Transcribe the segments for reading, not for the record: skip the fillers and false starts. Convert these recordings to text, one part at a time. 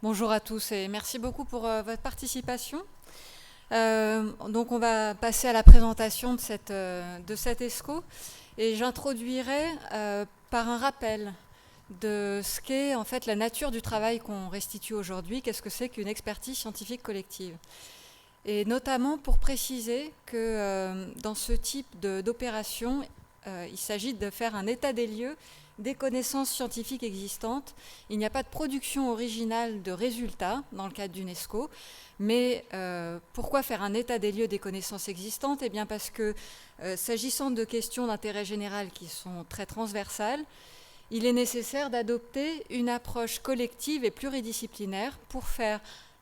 Bonjour à tous et merci beaucoup pour votre participation. Donc on va passer à la présentation de cette ESCO et j'introduirai par un rappel de ce qu'est en fait la nature du travail qu'on restitue aujourd'hui, qu'est-ce que c'est qu'une expertise scientifique collective. Et notamment pour préciser que dans ce type d'opération, il s'agit de faire un état des lieux des connaissances scientifiques existantes. Il n'y a pas de production originale de résultats dans le cadre d'UNESCO, mais pourquoi faire un état des lieux des connaissances existantes? Eh bien parce que s'agissant de questions d'intérêt général qui sont très transversales, il est nécessaire d'adopter une approche collective et pluridisciplinaire pour faire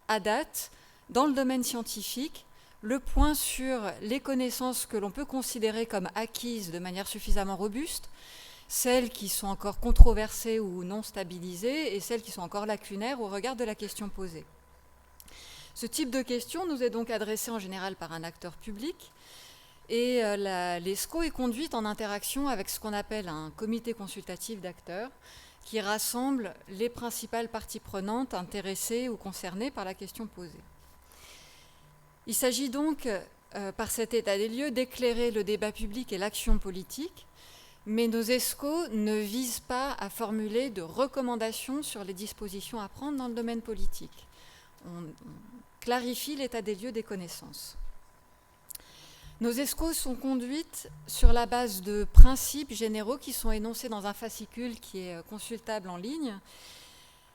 à date, dans le domaine scientifique, le point sur les connaissances que l'on peut considérer comme acquises de manière suffisamment robuste, celles qui sont encore controversées ou non stabilisées et celles qui sont encore lacunaires au regard de la question posée. Ce type de question nous est donc adressé en général par un acteur public et l'ESCO est conduite en interaction avec ce qu'on appelle un comité consultatif d'acteurs qui rassemble les principales parties prenantes intéressées ou concernées par la question posée. Il s'agit donc, par cet état des lieux, d'éclairer le débat public et l'action politique, mais nos ESCO ne visent pas à formuler de recommandations sur les dispositions à prendre dans le domaine politique. On clarifie l'état des lieux des connaissances. Nos ESCO sont conduites sur la base de principes généraux qui sont énoncés dans un fascicule qui est consultable en ligne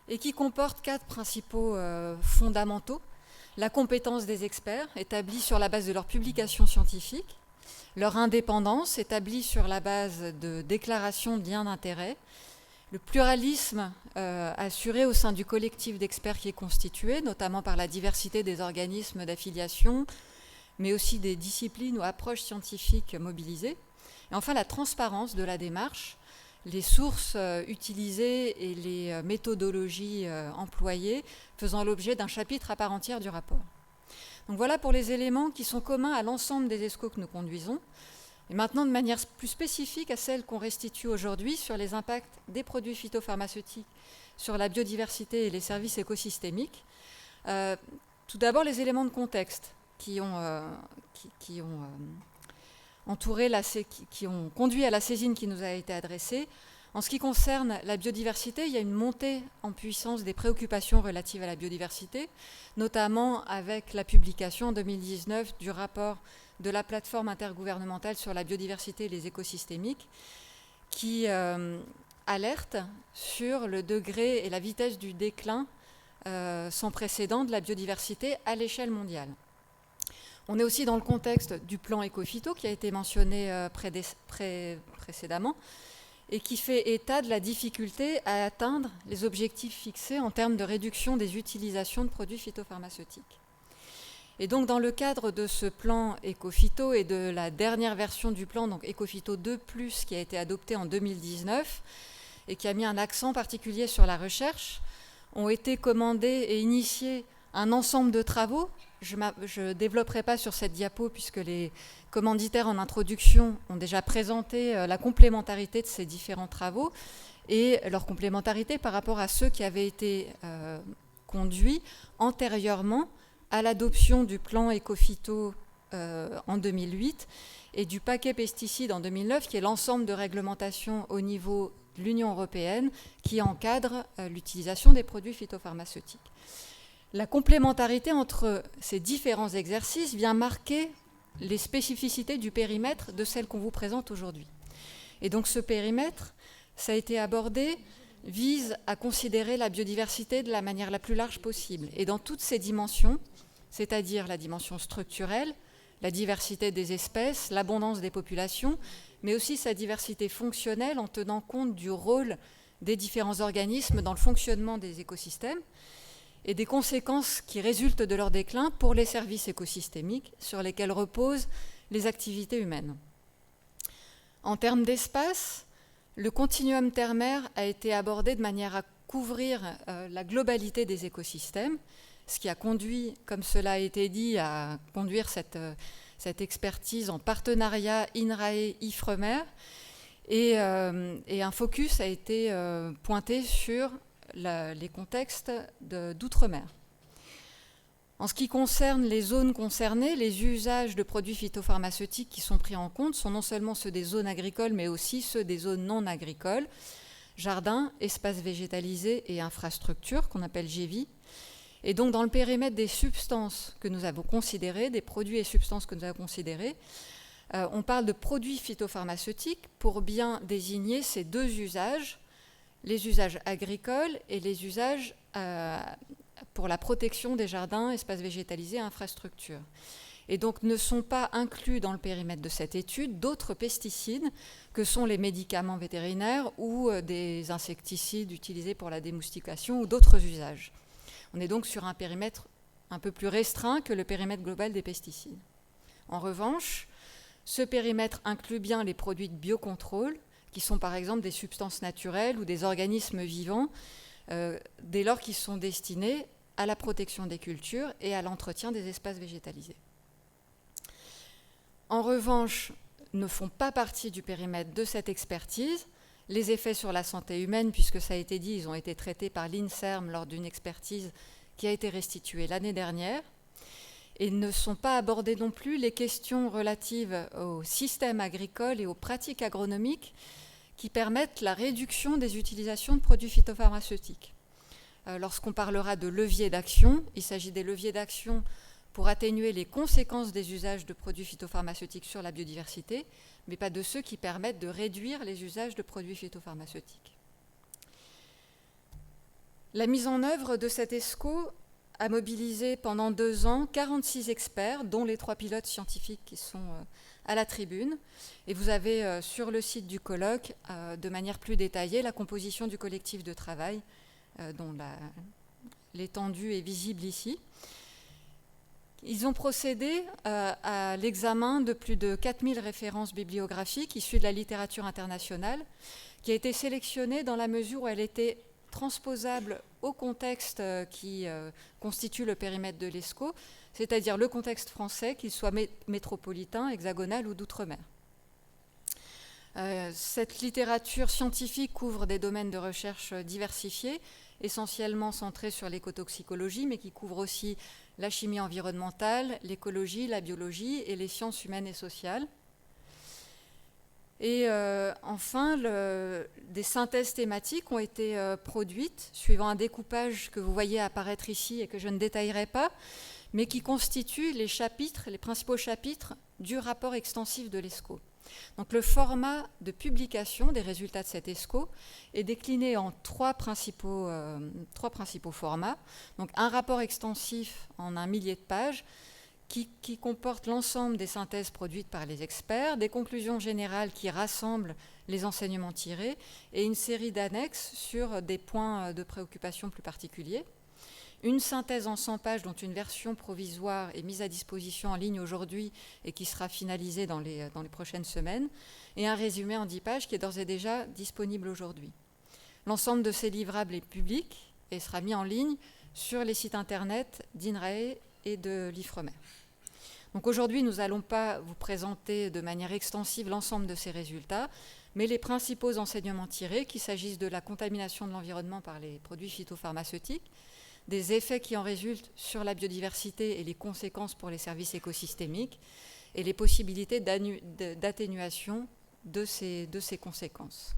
et qui comporte 4 principaux fondamentaux. La compétence des experts, établie sur la base de leurs publications scientifiques, leur indépendance, établie sur la base de déclarations de liens d'intérêt, le pluralisme assuré au sein du collectif d'experts qui est constitué, notamment par la diversité des organismes d'affiliation, mais aussi des disciplines ou approches scientifiques mobilisées, et enfin la transparence de la démarche, les sources utilisées et les méthodologies employées faisant l'objet d'un chapitre à part entière du rapport. Donc voilà pour les éléments qui sont communs à l'ensemble des ESCO que nous conduisons. Et maintenant, de manière plus spécifique à celle qu'on restitue aujourd'hui sur les impacts des produits phytopharmaceutiques sur la biodiversité et les services écosystémiques. Tout d'abord, les éléments de contexte qui ont conduit à la saisine qui nous a été adressée. En ce qui concerne la biodiversité, il y a une montée en puissance des préoccupations relatives à la biodiversité, notamment avec la publication en 2019 du rapport de la plateforme intergouvernementale sur la biodiversité et les écosystémiques, qui alerte sur le degré et la vitesse du déclin sans précédent de la biodiversité à l'échelle mondiale. On est aussi dans le contexte du plan Ecophyto qui a été mentionné précédemment et qui fait état de la difficulté à atteindre les objectifs fixés en termes de réduction des utilisations de produits phytopharmaceutiques. Et donc dans le cadre de ce plan Ecophyto et de la dernière version du plan, donc Ecophyto 2+, qui a été adopté en 2019 et qui a mis un accent particulier sur la recherche, ont été commandés et initiés un ensemble de travaux. Je ne développerai pas sur cette diapo puisque les commanditaires en introduction ont déjà présenté la complémentarité de ces différents travaux et leur complémentarité par rapport à ceux qui avaient été conduits antérieurement à l'adoption du plan Ecophyto en 2008 et du paquet pesticides en 2009, qui est l'ensemble de réglementations au niveau de l'Union européenne qui encadre l'utilisation des produits phytopharmaceutiques. La complémentarité entre ces différents exercices vient marquer les spécificités du périmètre de celle qu'on vous présente aujourd'hui. Et donc ce périmètre, ça a été abordé, vise à considérer la biodiversité de la manière la plus large possible. Et dans toutes ces dimensions, c'est-à-dire la dimension structurelle, la diversité des espèces, l'abondance des populations, mais aussi sa diversité fonctionnelle en tenant compte du rôle des différents organismes dans le fonctionnement des écosystèmes, et des conséquences qui résultent de leur déclin pour les services écosystémiques sur lesquels reposent les activités humaines. En termes d'espace, le continuum terre-mer a été abordé de manière à couvrir la globalité des écosystèmes, ce qui a conduit, comme cela a été dit, à conduire cette expertise en partenariat INRAE-IFREMER, et un focus a été pointé sur les contextes d'outre-mer. En ce qui concerne les zones concernées, les usages de produits phytopharmaceutiques qui sont pris en compte sont non seulement ceux des zones agricoles, mais aussi ceux des zones non agricoles, jardins, espaces végétalisés et infrastructures, qu'on appelle GEVI. Et donc, dans le périmètre des substances que nous avons considérées, des produits et substances que nous avons considérés, on parle de produits phytopharmaceutiques pour bien désigner ces deux usages, les usages agricoles et les usages pour la protection des jardins, espaces végétalisés et infrastructures. Et donc ne sont pas inclus dans le périmètre de cette étude d'autres pesticides que sont les médicaments vétérinaires ou des insecticides utilisés pour la démoustication ou d'autres usages. On est donc sur un périmètre un peu plus restreint que le périmètre global des pesticides. En revanche, ce périmètre inclut bien les produits de biocontrôle, qui sont par exemple des substances naturelles ou des organismes vivants, dès lors qu'ils sont destinés à la protection des cultures et à l'entretien des espaces végétalisés. En revanche, ne font pas partie du périmètre de cette expertise les effets sur la santé humaine, puisque ça a été dit, ils ont été traités par l'INSERM lors d'une expertise qui a été restituée l'année dernière, et ne sont pas abordées non plus les questions relatives au système agricole et aux pratiques agronomiques qui permettent la réduction des utilisations de produits phytopharmaceutiques. Lorsqu'on parlera de leviers d'action, il s'agit des leviers d'action pour atténuer les conséquences des usages de produits phytopharmaceutiques sur la biodiversité, mais pas de ceux qui permettent de réduire les usages de produits phytopharmaceutiques. La mise en œuvre de cet ESCO a mobilisé pendant 2 ans 46 experts, dont les 3 pilotes scientifiques qui sont à la tribune. Et vous avez sur le site du colloque, de manière plus détaillée, la composition du collectif de travail, dont l'étendue est visible ici. Ils ont procédé à l'examen de plus de 4000 références bibliographiques issues de la littérature internationale, qui a été sélectionnée dans la mesure où elle était transposable au contexte qui constitue le périmètre de l'ESCO, c'est-à-dire le contexte français, qu'il soit métropolitain, hexagonal ou d'outre-mer. Cette littérature scientifique couvre des domaines de recherche diversifiés, essentiellement centrés sur l'écotoxicologie, mais qui couvre aussi la chimie environnementale, l'écologie, la biologie et les sciences humaines et sociales. Et enfin, des synthèses thématiques ont été produites suivant un découpage que vous voyez apparaître ici et que je ne détaillerai pas, mais qui constituent les principaux chapitres du rapport extensif de l'ESCO. Donc le format de publication des résultats de cet ESCO est décliné en trois principaux formats. Donc un rapport extensif en 1 millier de pages qui comporte l'ensemble des synthèses produites par les experts, des conclusions générales qui rassemblent les enseignements tirés et une série d'annexes sur des points de préoccupation plus particuliers. Une synthèse en 100 pages dont une version provisoire est mise à disposition en ligne aujourd'hui et qui sera finalisée dans les prochaines semaines, et un résumé en 10 pages qui est d'ores et déjà disponible aujourd'hui. L'ensemble de ces livrables est public et sera mis en ligne sur les sites internet d'INRAE et de l'IFREMER. Donc aujourd'hui, nous n'allons pas vous présenter de manière extensive l'ensemble de ces résultats, mais les principaux enseignements tirés, qu'il s'agisse de la contamination de l'environnement par les produits phytopharmaceutiques, des effets qui en résultent sur la biodiversité et les conséquences pour les services écosystémiques, et les possibilités d'atténuation de ces conséquences.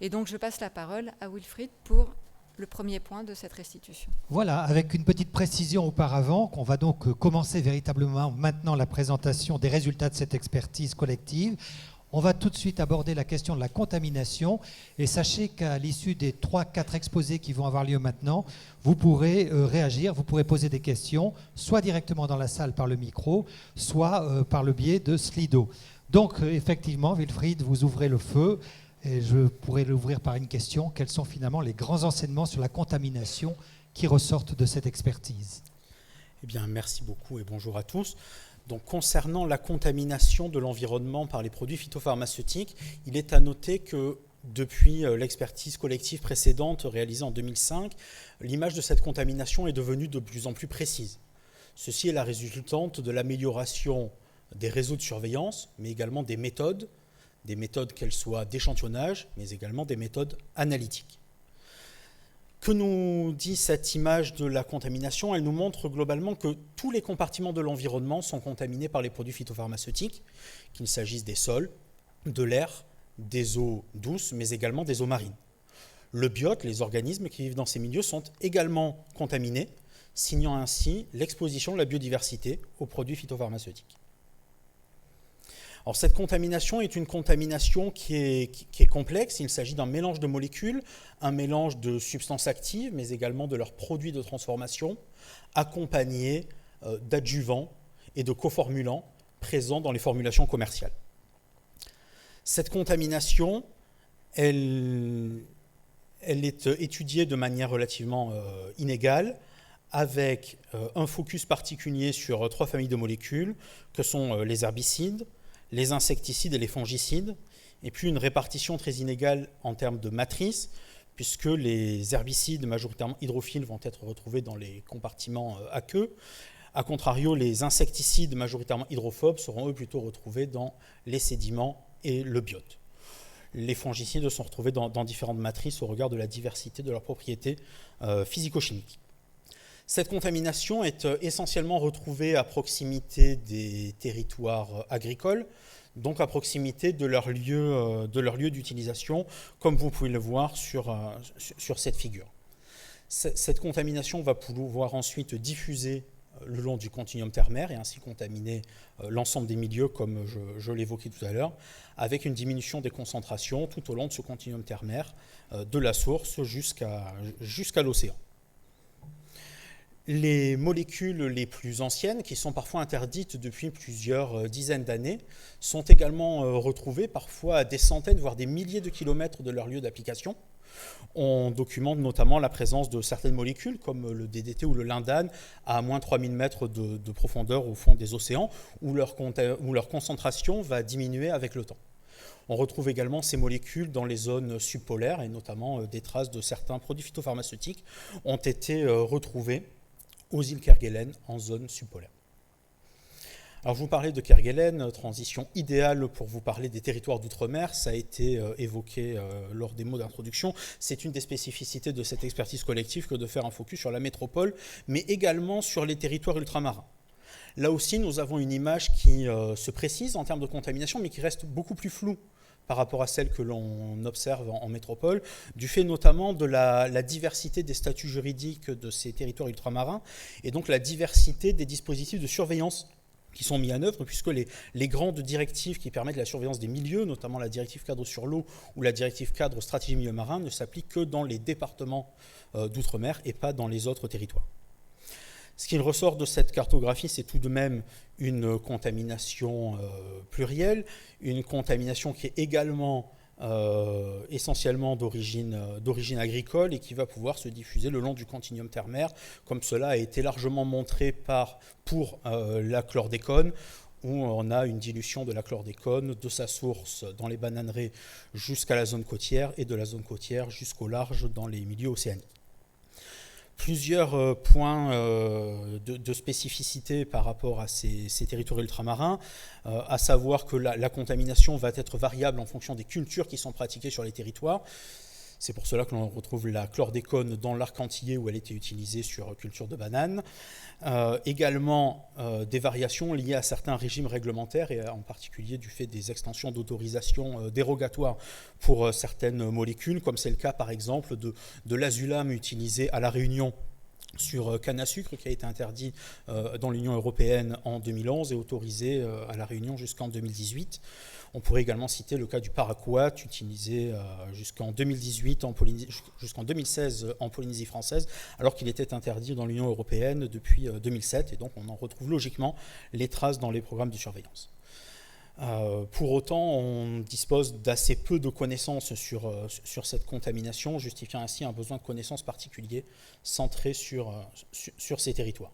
Et donc je passe la parole à Wilfried pour le premier point de cette restitution. Voilà, avec une petite précision auparavant, qu'on va donc commencer véritablement maintenant la présentation des résultats de cette expertise collective. On va tout de suite aborder la question de la contamination et sachez qu'à l'issue des 3-4 exposés qui vont avoir lieu maintenant, vous pourrez réagir, vous pourrez poser des questions, soit directement dans la salle par le micro, soit par le biais de Slido. Donc effectivement, Wilfried, vous ouvrez le feu et je pourrais l'ouvrir par une question. Quels sont finalement les grands enseignements sur la contamination qui ressortent de cette expertise ? Eh bien, merci beaucoup et bonjour à tous. Donc, concernant la contamination de l'environnement par les produits phytopharmaceutiques, il est à noter que depuis l'expertise collective précédente réalisée en 2005, l'image de cette contamination est devenue de plus en plus précise. Ceci est la résultante de l'amélioration des réseaux de surveillance, mais également des méthodes qu'elles soient d'échantillonnage, mais également des méthodes analytiques. Que nous dit cette image de la contamination? Elle nous montre globalement que tous les compartiments de l'environnement sont contaminés par les produits phytopharmaceutiques, qu'il s'agisse des sols, de l'air, des eaux douces, mais également des eaux marines. Le biote, les organismes qui vivent dans ces milieux, sont également contaminés, signant ainsi l'exposition de la biodiversité aux produits phytopharmaceutiques. Alors, cette contamination est une contamination qui est complexe. Il s'agit d'un mélange de molécules, un mélange de substances actives, mais également de leurs produits de transformation, accompagnés d'adjuvants et de coformulants présents dans les formulations commerciales. Cette contamination, elle est étudiée de manière relativement inégale, avec un focus particulier sur 3 familles de molécules, que sont les herbicides, les insecticides et les fongicides, et puis une répartition très inégale en termes de matrice, puisque les herbicides majoritairement hydrophiles vont être retrouvés dans les compartiments aqueux. A contrario, les insecticides majoritairement hydrophobes seront eux plutôt retrouvés dans les sédiments et le biote. Les fongicides sont retrouvés dans différentes matrices au regard de la diversité de leurs propriétés physico-chimiques. Cette contamination est essentiellement retrouvée à proximité des territoires agricoles, donc à proximité de leur lieu d'utilisation, comme vous pouvez le voir sur cette figure. Cette contamination va pouvoir ensuite diffuser le long du continuum ternaire et ainsi contaminer l'ensemble des milieux, comme je l'évoquais tout à l'heure, avec une diminution des concentrations tout au long de ce continuum ternaire, de la source jusqu'à l'océan. Les molécules les plus anciennes, qui sont parfois interdites depuis plusieurs dizaines d'années, sont également retrouvées parfois à des centaines, voire des milliers de kilomètres de leur lieu d'application. On documente notamment la présence de certaines molécules, comme le DDT ou le lindane, à moins 3000 mètres de profondeur au fond des océans, où leur concentration va diminuer avec le temps. On retrouve également ces molécules dans les zones subpolaires, et notamment des traces de certains produits phytopharmaceutiques ont été retrouvées aux îles Kerguelen en zone subpolaire. Alors je vous parlais de Kerguelen, transition idéale pour vous parler des territoires d'outre-mer, ça a été évoqué lors des mots d'introduction. C'est une des spécificités de cette expertise collective que de faire un focus sur la métropole, mais également sur les territoires ultramarins. Là aussi, nous avons une image qui se précise en termes de contamination, mais qui reste beaucoup plus floue par rapport à celle que l'on observe en métropole, du fait notamment de la diversité des statuts juridiques de ces territoires ultramarins, et donc la diversité des dispositifs de surveillance qui sont mis en œuvre, puisque les grandes directives qui permettent la surveillance des milieux, notamment la directive cadre sur l'eau ou la directive cadre stratégie milieu marin, ne s'appliquent que dans les départements d'outre-mer et pas dans les autres territoires. Ce qu'il ressort de cette cartographie, c'est tout de même une contamination plurielle, une contamination qui est également essentiellement d'origine agricole et qui va pouvoir se diffuser le long du continuum ternaire, comme cela a été largement montré pour la chlordécone, où on a une dilution de la chlordécone de sa source dans les bananeraies jusqu'à la zone côtière et de la zone côtière jusqu'au large dans les milieux océaniques. Plusieurs points de spécificité par rapport à ces territoires ultramarins, à savoir que la contamination va être variable en fonction des cultures qui sont pratiquées sur les territoires. C'est pour cela que l'on retrouve la chlordécone dans l'arc antillais où elle était utilisée sur culture de bananes. Également des variations liées à certains régimes réglementaires et en particulier du fait des extensions d'autorisation dérogatoires pour certaines molécules, comme c'est le cas par exemple de l'azulame utilisé à La Réunion sur canne à sucre, qui a été interdit dans l'Union européenne en 2011 et autorisé à La Réunion jusqu'en 2018. On pourrait également citer le cas du paraquat, utilisé jusqu'en 2016 en Polynésie française, alors qu'il était interdit dans l'Union européenne depuis 2007, et donc on en retrouve logiquement les traces dans les programmes de surveillance. Pour autant, on dispose d'assez peu de connaissances sur cette contamination, justifiant ainsi un besoin de connaissances particulier centré sur ces territoires.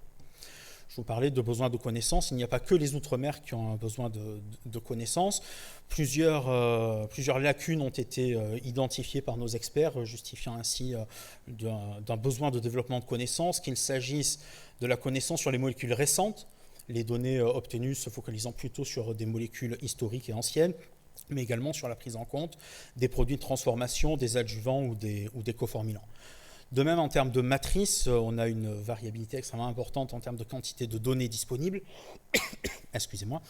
Je vous parlais de besoin de connaissances. Il n'y a pas que les Outre-mer qui ont un besoin de connaissances. Plusieurs lacunes ont été identifiées par nos experts, justifiant ainsi d'un besoin de développement de connaissances, qu'il s'agisse de la connaissance sur les molécules récentes, les données obtenues se focalisant plutôt sur des molécules historiques et anciennes, mais également sur la prise en compte des produits de transformation, des adjuvants ou des coformulants. De même, en termes de matrice, on a une variabilité extrêmement importante en termes de quantité de données disponibles. Excusez-moi.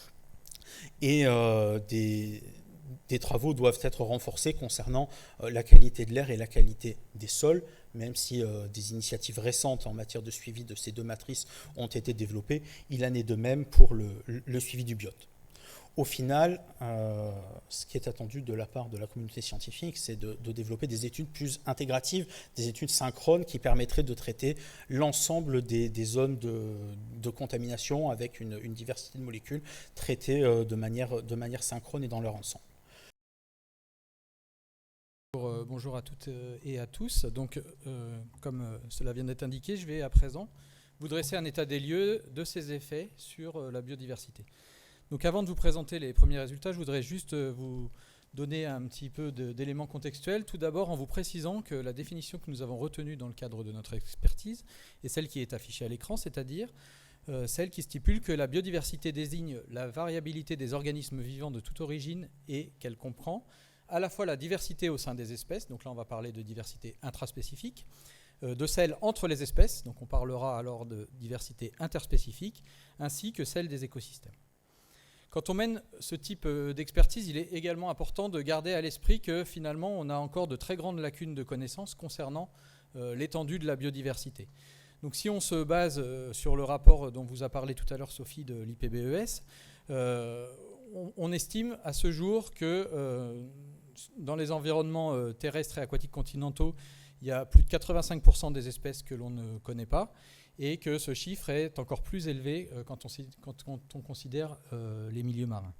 Et des travaux doivent être renforcés concernant la qualité de l'air et la qualité des sols, même si des initiatives récentes en matière de suivi de ces deux matrices ont été développées. Il en est de même pour le suivi du biote. Au final, ce qui est attendu de la part de la communauté scientifique, c'est de développer des études plus intégratives, des études synchrones qui permettraient de traiter l'ensemble des zones de contamination avec une diversité de molécules traitées de manière synchrone et dans leur ensemble. Bonjour à toutes et à tous. Donc, comme cela vient d'être indiqué, je vais à présent vous dresser un état des lieux de ces effets sur la biodiversité. Donc avant de vous présenter les premiers résultats, je voudrais juste vous donner un petit peu d'éléments contextuels. Tout d'abord en vous précisant que la définition que nous avons retenue dans le cadre de notre expertise est celle qui est affichée à l'écran, c'est-à-dire celle qui stipule que la biodiversité désigne la variabilité des organismes vivants de toute origine et qu'elle comprend à la fois la diversité au sein des espèces, donc là on va parler de diversité intraspécifique, de celle entre les espèces, donc on parlera alors de diversité interspécifique, ainsi que celle des écosystèmes. Quand on mène ce type d'expertise, il est également important de garder à l'esprit que finalement, on a encore de très grandes lacunes de connaissances concernant l'étendue de la biodiversité. Donc si on se base sur le rapport dont vous a parlé tout à l'heure Sophie de l'IPBES, on estime à ce jour que dans les environnements terrestres et aquatiques continentaux, il y a plus de 85% des espèces que l'on ne connaît pas, et que ce chiffre est encore plus élevé quand on considère les milieux marins.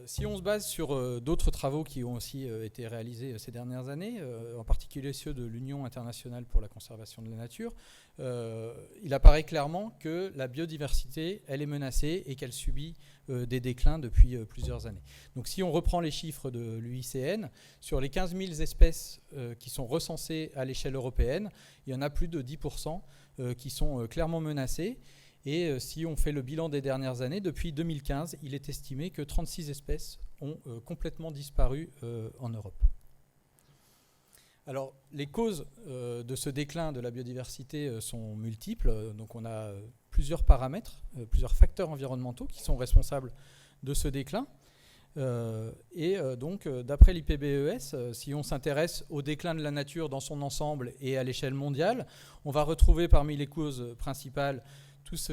Si on se base sur d'autres travaux qui ont aussi été réalisés ces dernières années, en particulier ceux de l'Union internationale pour la conservation de la nature, il apparaît clairement que la biodiversité, elle est menacée et qu'elle subit des déclins depuis plusieurs années. Donc si on reprend les chiffres de l'UICN, sur les 15 000 espèces qui sont recensées à l'échelle européenne, il y en a plus de 10% qui sont clairement menacées. Et si on fait le bilan des dernières années, depuis 2015, il est estimé que 36 espèces ont complètement disparu en Europe. Alors, les causes de ce déclin de la biodiversité sont multiples. Donc, on a plusieurs paramètres, plusieurs facteurs environnementaux qui sont responsables de ce déclin. Donc, d'après l'IPBES, si on s'intéresse au déclin de la nature dans son ensemble et à l'échelle mondiale, on va retrouver parmi les causes principales tous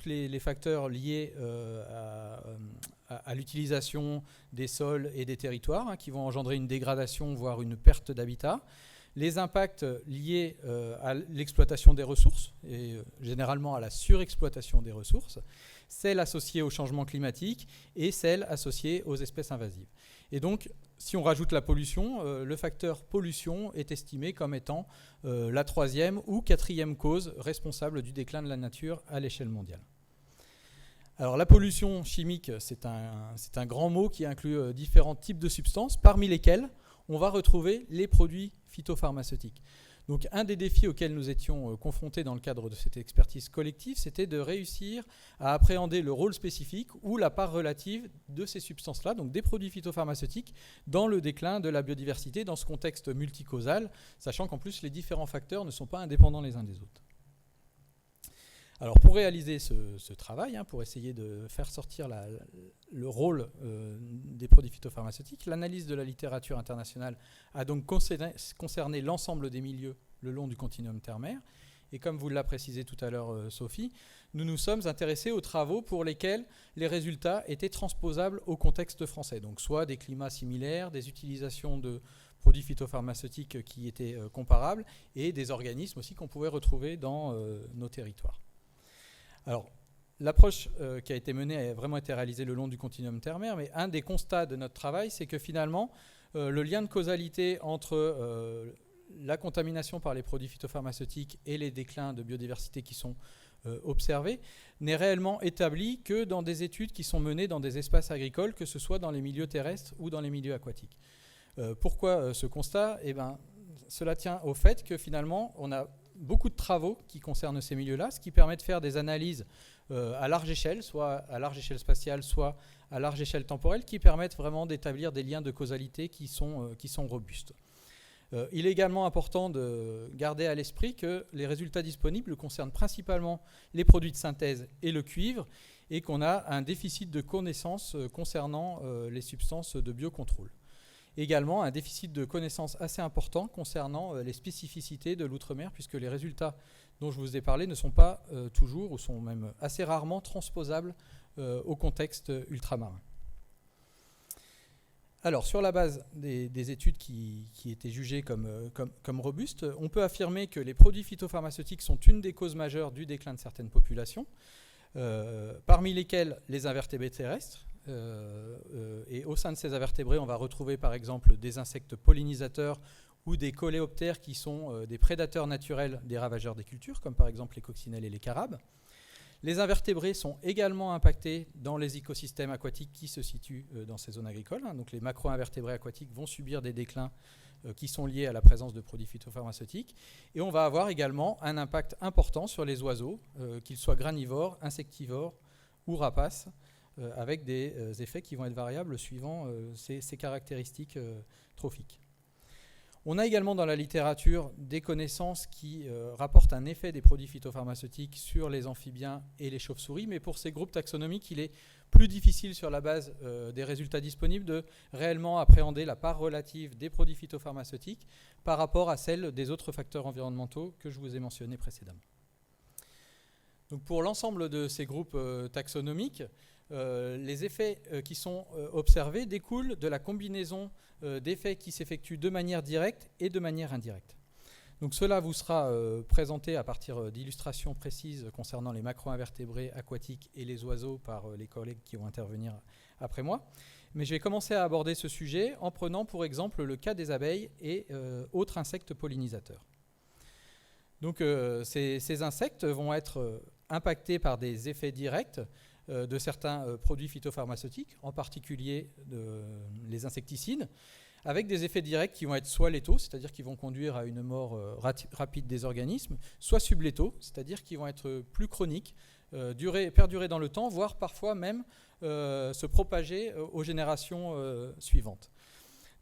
les facteurs liés à l'utilisation des sols et des territoires qui vont engendrer une dégradation, voire une perte d'habitat. Les impacts liés à l'exploitation des ressources, et généralement à la surexploitation des ressources, celles associées au changement climatique et celles associées aux espèces invasives. Et donc, si on rajoute la pollution, le facteur pollution est estimé comme étant la troisième ou quatrième cause responsable du déclin de la nature à l'échelle mondiale. Alors la pollution chimique, c'est un grand mot qui inclut différents types de substances, parmi lesquelles on va retrouver les produits phytopharmaceutiques. Donc un des défis auxquels nous étions confrontés dans le cadre de cette expertise collective, c'était de réussir à appréhender le rôle spécifique ou la part relative de ces substances-là, donc des produits phytopharmaceutiques, dans le déclin de la biodiversité, dans ce contexte multicausal, sachant qu'en plus les différents facteurs ne sont pas indépendants les uns des autres. Alors pour réaliser ce travail, pour essayer de faire sortir le rôle des produits phytopharmaceutiques, l'analyse de la littérature internationale a donc concerné l'ensemble des milieux le long du continuum terre-mer. Et comme vous l'a précisé tout à l'heure Sophie, nous nous sommes intéressés aux travaux pour lesquels les résultats étaient transposables au contexte français. Donc soit des climats similaires, des utilisations de produits phytopharmaceutiques qui étaient comparables et des organismes aussi qu'on pouvait retrouver dans nos territoires. Alors, l'approche qui a été menée a vraiment été réalisée le long du continuum terre-mer, mais un des constats de notre travail, c'est que finalement, le lien de causalité entre la contamination par les produits phytopharmaceutiques et les déclins de biodiversité qui sont observés n'est réellement établi que dans des études qui sont menées dans des espaces agricoles, que ce soit dans les milieux terrestres ou dans les milieux aquatiques. Pourquoi ce constat ? Cela tient au fait que finalement, on a beaucoup de travaux qui concernent ces milieux-là, ce qui permet de faire des analyses à large échelle, soit à large échelle spatiale, soit à large échelle temporelle, qui permettent vraiment d'établir des liens de causalité qui sont robustes. Il est également important de garder à l'esprit que les résultats disponibles concernent principalement les produits de synthèse et le cuivre, et qu'on a un déficit de connaissances concernant les substances de biocontrôle. Également, un déficit de connaissances assez important concernant les spécificités de l'outre-mer, puisque les résultats dont je vous ai parlé ne sont pas toujours, ou sont même assez rarement transposables au contexte ultramarin. Alors, sur la base des études qui étaient jugées comme robustes, on peut affirmer que les produits phytopharmaceutiques sont une des causes majeures du déclin de certaines populations, parmi lesquelles les invertébrés terrestres. Et au sein de ces invertébrés, on va retrouver par exemple des insectes pollinisateurs ou des coléoptères qui sont des prédateurs naturels des ravageurs des cultures, comme par exemple les coccinelles et les carabes. Les invertébrés sont également impactés dans les écosystèmes aquatiques qui se situent dans ces zones agricoles. Donc les macro-invertébrés aquatiques vont subir des déclins qui sont liés à la présence de produits phytopharmaceutiques. Et on va avoir également un impact important sur les oiseaux, qu'ils soient granivores, insectivores ou rapaces, avec des effets qui vont être variables suivant ces caractéristiques trophiques. On a également dans la littérature des connaissances qui rapportent un effet des produits phytopharmaceutiques sur les amphibiens et les chauves-souris, mais pour ces groupes taxonomiques, il est plus difficile sur la base des résultats disponibles de réellement appréhender la part relative des produits phytopharmaceutiques par rapport à celle des autres facteurs environnementaux que je vous ai mentionnés précédemment. Donc pour l'ensemble de ces groupes taxonomiques, les effets qui sont observés découlent de la combinaison d'effets qui s'effectuent de manière directe et de manière indirecte. Donc cela vous sera présenté à partir d'illustrations précises concernant les macro-invertébrés aquatiques et les oiseaux par les collègues qui vont intervenir après moi. Mais je vais commencer à aborder ce sujet en prenant pour exemple le cas des abeilles et autres insectes pollinisateurs. Donc ces insectes vont être impactés par des effets directs de certains produits phytopharmaceutiques, en particulier les insecticides, avec des effets directs qui vont être soit létaux, c'est-à-dire qui vont conduire à une mort rapide des organismes, soit sublétaux, c'est-à-dire qui vont être plus chroniques, perdurer dans le temps, voire parfois même se propager aux générations suivantes.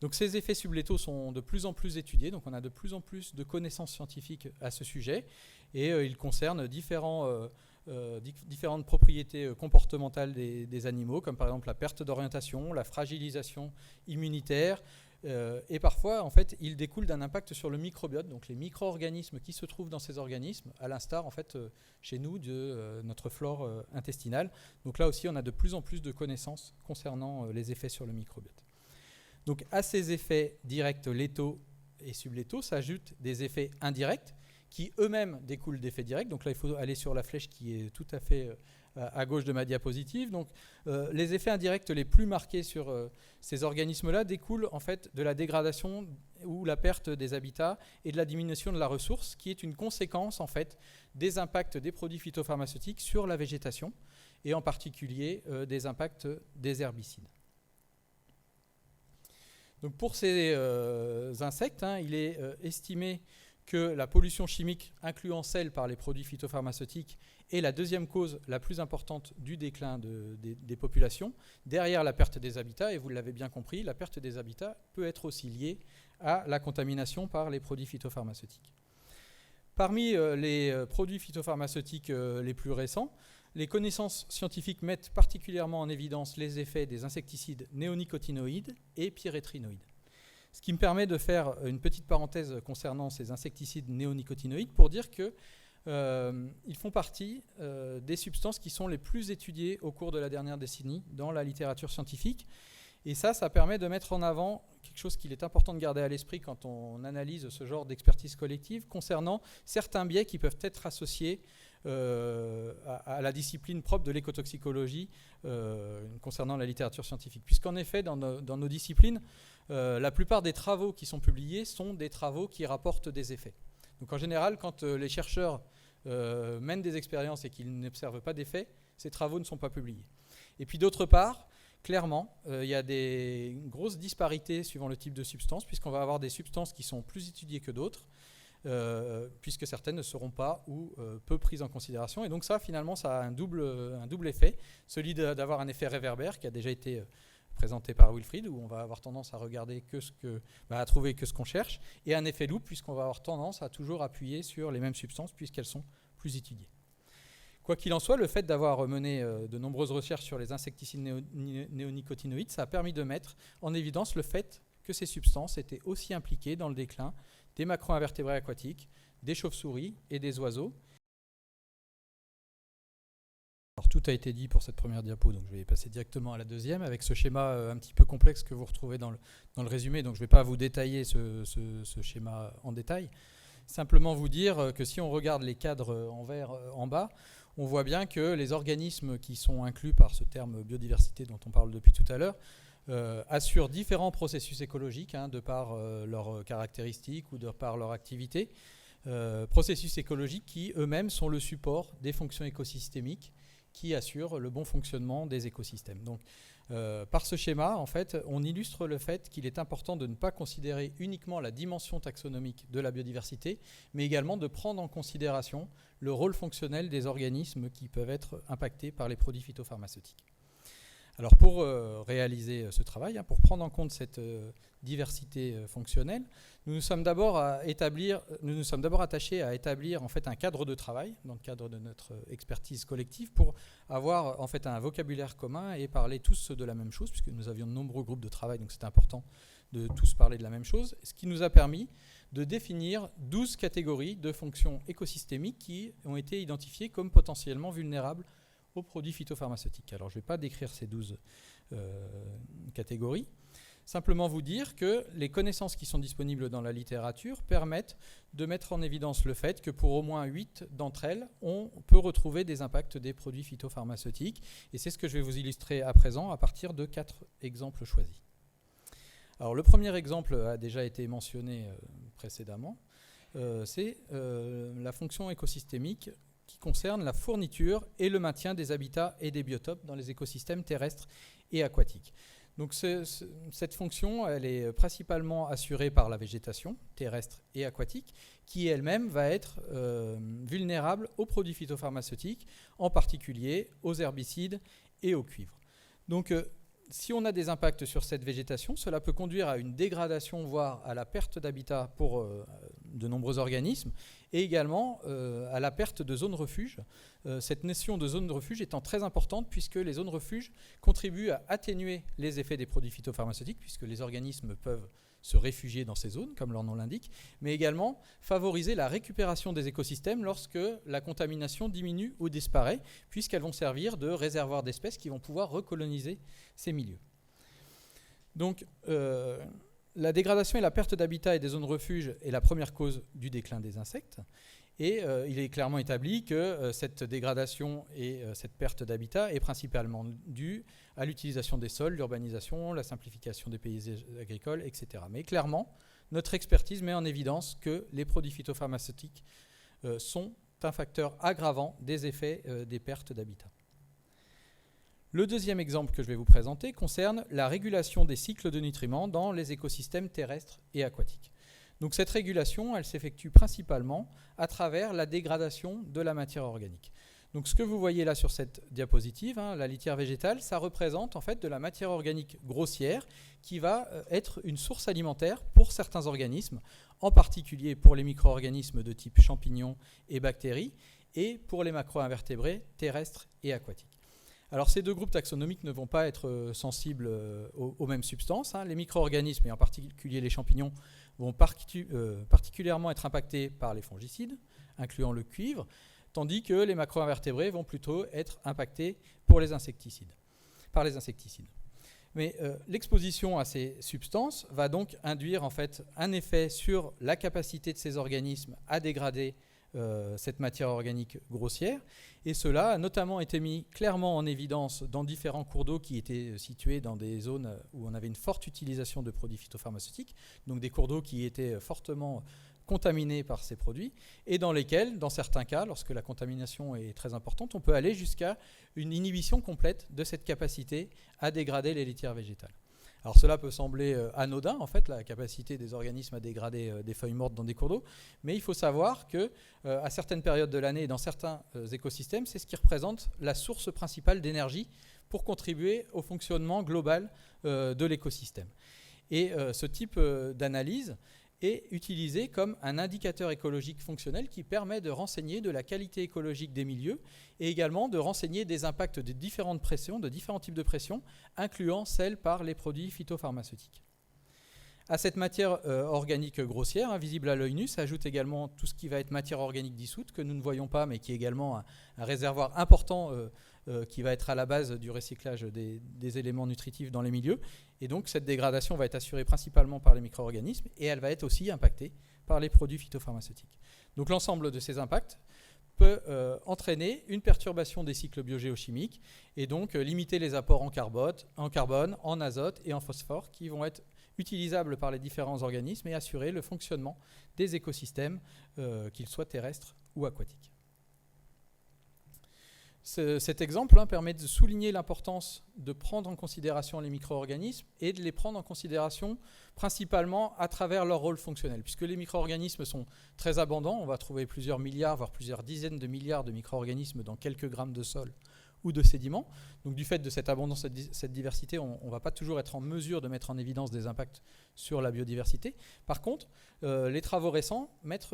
Donc ces effets sublétaux sont de plus en plus étudiés, donc on a de plus en plus de connaissances scientifiques à ce sujet, et ils concernent différentes propriétés comportementales des animaux, comme par exemple la perte d'orientation, la fragilisation immunitaire, et parfois, en fait, ils découlent d'un impact sur le microbiote, donc les micro-organismes qui se trouvent dans ces organismes, à l'instar, en fait, chez nous, de notre flore intestinale. Donc là aussi, on a de plus en plus de connaissances concernant les effets sur le microbiote. Donc à ces effets directs létaux et sublétaux s'ajoutent des effets indirects qui eux-mêmes découlent d'effets directs. Donc là, il faut aller sur la flèche qui est tout à fait à gauche de ma diapositive. Donc les effets indirects les plus marqués sur ces organismes-là découlent en fait de la dégradation ou la perte des habitats et de la diminution de la ressource, qui est une conséquence en fait des impacts des produits phytopharmaceutiques sur la végétation et en particulier des impacts des herbicides. Donc pour ces insectes, il est estimé que la pollution chimique, incluant celle par les produits phytopharmaceutiques, est la deuxième cause la plus importante du déclin des populations, derrière la perte des habitats. Et vous l'avez bien compris, la perte des habitats peut être aussi liée à la contamination par les produits phytopharmaceutiques. Parmi les produits phytopharmaceutiques les plus récents, les connaissances scientifiques mettent particulièrement en évidence les effets des insecticides néonicotinoïdes et pyrétrinoïdes. Ce qui me permet de faire une petite parenthèse concernant ces insecticides néonicotinoïdes pour dire qu'ils font partie des substances qui sont les plus étudiées au cours de la dernière décennie dans la littérature scientifique. Et ça permet de mettre en avant quelque chose qu'il est important de garder à l'esprit quand on analyse ce genre d'expertise collective concernant certains biais qui peuvent être associés à la discipline propre de l'écotoxicologie concernant la littérature scientifique. Puisqu'en effet, dans nos disciplines, la plupart des travaux qui sont publiés sont des travaux qui rapportent des effets. Donc en général, quand les chercheurs mènent des expériences et qu'ils n'observent pas d'effets, ces travaux ne sont pas publiés. Et puis d'autre part, clairement, il y a des grosses disparités suivant le type de substance, puisqu'on va avoir des substances qui sont plus étudiées que d'autres, puisque certaines ne seront pas ou peu prises en considération. Et donc ça, finalement, ça a un double effet, celui d'avoir un effet réverbère qui a déjà été présenté par Wilfried, où on va avoir tendance à regarder à trouver que ce qu'on cherche, et un effet loupe, puisqu'on va avoir tendance à toujours appuyer sur les mêmes substances, puisqu'elles sont plus étudiées. Quoi qu'il en soit, le fait d'avoir mené de nombreuses recherches sur les insecticides néonicotinoïdes, ça a permis de mettre en évidence le fait que ces substances étaient aussi impliquées dans le déclin des macro-invertébrés aquatiques, des chauves-souris et des oiseaux. Alors, tout a été dit pour cette première diapo, donc je vais passer directement à la deuxième, avec ce schéma un petit peu complexe que vous retrouvez dans le résumé, donc je ne vais pas vous détailler ce schéma en détail. Simplement vous dire que si on regarde les cadres en vert en bas, on voit bien que les organismes qui sont inclus par ce terme biodiversité dont on parle depuis tout à l'heure assurent différents processus écologiques de par leurs caractéristiques ou de par leur activité. Processus écologiques qui eux-mêmes sont le support des fonctions écosystémiques qui assurent le bon fonctionnement des écosystèmes. Donc, par ce schéma, en fait, on illustre le fait qu'il est important de ne pas considérer uniquement la dimension taxonomique de la biodiversité, mais également de prendre en considération le rôle fonctionnel des organismes qui peuvent être impactés par les produits phytopharmaceutiques. Alors pour réaliser ce travail, pour prendre en compte cette diversité fonctionnelle, nous nous sommes d'abord attachés à établir en fait un cadre de travail dans le cadre de notre expertise collective pour avoir en fait un vocabulaire commun et parler tous de la même chose, puisque nous avions de nombreux groupes de travail, donc c'était important de tous parler de la même chose, ce qui nous a permis de définir 12 catégories de fonctions écosystémiques qui ont été identifiées comme potentiellement vulnérables aux produits phytopharmaceutiques. Alors je ne vais pas décrire ces 12 catégories, simplement vous dire que les connaissances qui sont disponibles dans la littérature permettent de mettre en évidence le fait que pour au moins 8 d'entre elles, on peut retrouver des impacts des produits phytopharmaceutiques, et c'est ce que je vais vous illustrer à présent à partir de 4 exemples choisis. Alors le premier exemple a déjà été mentionné précédemment, c'est la fonction écosystémique qui concerne la fourniture et le maintien des habitats et des biotopes dans les écosystèmes terrestres et aquatiques. Donc cette fonction, elle est principalement assurée par la végétation terrestre et aquatique, qui elle-même va être vulnérable aux produits phytopharmaceutiques, en particulier aux herbicides et au cuivre. Donc si on a des impacts sur cette végétation, cela peut conduire à une dégradation, voire à la perte d'habitat pour de nombreux organismes, et également à la perte de zones refuges. Cette notion de zone de refuge étant très importante, puisque les zones refuges contribuent à atténuer les effets des produits phytopharmaceutiques, puisque les organismes peuvent se réfugier dans ces zones, comme leur nom l'indique, mais également favoriser la récupération des écosystèmes lorsque la contamination diminue ou disparaît, puisqu'elles vont servir de réservoirs d'espèces qui vont pouvoir recoloniser ces milieux. Donc, la dégradation et la perte d'habitat et des zones refuges est la première cause du déclin des insectes. Et il est clairement établi que cette dégradation et cette perte d'habitat est principalement due à l'utilisation des sols, l'urbanisation, la simplification des paysages agricoles, etc. Mais clairement, notre expertise met en évidence que les produits phytopharmaceutiques sont un facteur aggravant des effets des pertes d'habitat. Le deuxième exemple que je vais vous présenter concerne la régulation des cycles de nutriments dans les écosystèmes terrestres et aquatiques. Donc cette régulation, elle s'effectue principalement à travers la dégradation de la matière organique. Donc ce que vous voyez là sur cette diapositive, la litière végétale, ça représente en fait de la matière organique grossière qui va être une source alimentaire pour certains organismes, en particulier pour les micro-organismes de type champignons et bactéries, et pour les macro-invertébrés terrestres et aquatiques. Alors ces deux groupes taxonomiques ne vont pas être sensibles aux mêmes substances. Les micro-organismes, et en particulier les champignons, vont particulièrement être impactés par les fongicides, incluant le cuivre, tandis que les macro-invertébrés vont plutôt être impactés par les insecticides. Mais l'exposition à ces substances va donc induire en fait un effet sur la capacité de ces organismes à dégrader cette matière organique grossière, et cela a notamment été mis clairement en évidence dans différents cours d'eau qui étaient situés dans des zones où on avait une forte utilisation de produits phytopharmaceutiques, donc des cours d'eau qui étaient fortement contaminés par ces produits, et dans lesquels, dans certains cas, lorsque la contamination est très importante, on peut aller jusqu'à une inhibition complète de cette capacité à dégrader les litières végétales. Alors cela peut sembler anodin, en fait, la capacité des organismes à dégrader des feuilles mortes dans des cours d'eau, mais il faut savoir qu'à certaines périodes de l'année et dans certains écosystèmes, c'est ce qui représente la source principale d'énergie pour contribuer au fonctionnement global de l'écosystème. Et ce type d'analyse est utilisé comme un indicateur écologique fonctionnel qui permet de renseigner de la qualité écologique des milieux et également de renseigner des impacts de différentes pressions, de différents types de pressions, incluant celles par les produits phytopharmaceutiques. À cette matière organique grossière, invisible à l'œil nu, s'ajoute également tout ce qui va être matière organique dissoute, que nous ne voyons pas, mais qui est également un réservoir important qui va être à la base du recyclage des éléments nutritifs dans les milieux. Et donc cette dégradation va être assurée principalement par les micro-organismes et elle va être aussi impactée par les produits phytopharmaceutiques. Donc l'ensemble de ces impacts peut entraîner une perturbation des cycles biogéochimiques et donc limiter les apports en carbone, en azote et en phosphore qui vont être utilisables par les différents organismes et assurer le fonctionnement des écosystèmes, qu'ils soient terrestres ou aquatiques. Cet exemple permet de souligner l'importance de prendre en considération les micro-organismes et de les prendre en considération principalement à travers leur rôle fonctionnel. Puisque les micro-organismes sont très abondants, on va trouver plusieurs milliards, voire plusieurs dizaines de milliards de micro-organismes dans quelques grammes de sol ou de sédiments. Donc du fait de cette abondance, cette diversité, on ne va pas toujours être en mesure de mettre en évidence des impacts sur la biodiversité. Par contre, les travaux récents mettent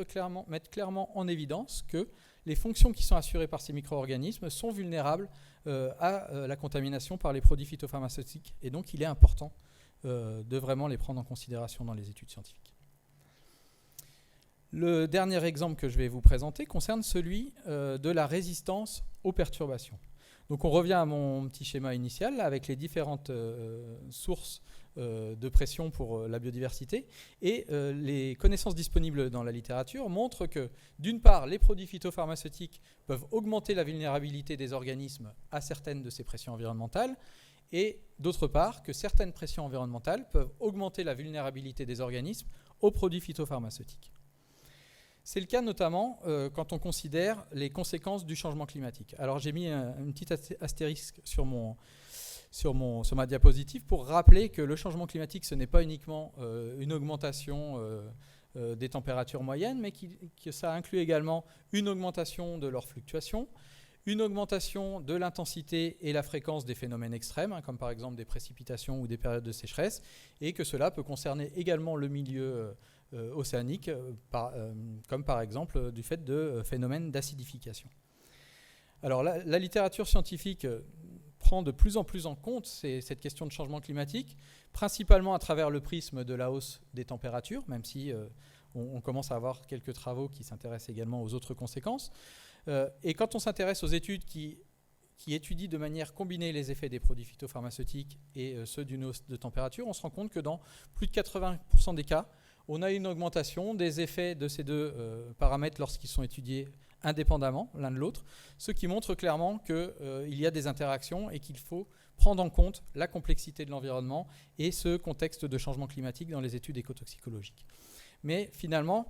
clairement en évidence que les fonctions qui sont assurées par ces micro-organismes sont vulnérables à la contamination par les produits phytopharmaceutiques. Et donc, il est important de vraiment les prendre en considération dans les études scientifiques. Le dernier exemple que je vais vous présenter concerne celui de la résistance aux perturbations. Donc, on revient à mon petit schéma initial là, avec les différentes sources de pression pour la biodiversité. Et les connaissances disponibles dans la littérature montrent que, d'une part, les produits phytopharmaceutiques peuvent augmenter la vulnérabilité des organismes à certaines de ces pressions environnementales, et d'autre part, que certaines pressions environnementales peuvent augmenter la vulnérabilité des organismes aux produits phytopharmaceutiques. C'est le cas notamment quand on considère les conséquences du changement climatique. Alors j'ai mis une petite astérisque sur ma diapositive pour rappeler que le changement climatique, ce n'est pas uniquement une augmentation des températures moyennes, mais que ça inclut également une augmentation de leurs fluctuations, une augmentation de l'intensité et la fréquence des phénomènes extrêmes, comme par exemple des précipitations ou des périodes de sécheresse, et que cela peut concerner également le milieu océanique, comme par exemple du fait de phénomènes d'acidification. Alors la littérature scientifique prend de plus en plus en compte cette question de changement climatique, principalement à travers le prisme de la hausse des températures, même si on commence à avoir quelques travaux qui s'intéressent également aux autres conséquences. Et quand on s'intéresse aux études qui étudient de manière combinée les effets des produits phytopharmaceutiques et ceux d'une hausse de température, on se rend compte que dans plus de 80% des cas, on a une augmentation des effets de ces deux paramètres lorsqu'ils sont étudiés indépendamment l'un de l'autre, ce qui montre clairement qu'il y a des interactions et qu'il faut prendre en compte la complexité de l'environnement et ce contexte de changement climatique dans les études écotoxicologiques. Mais finalement,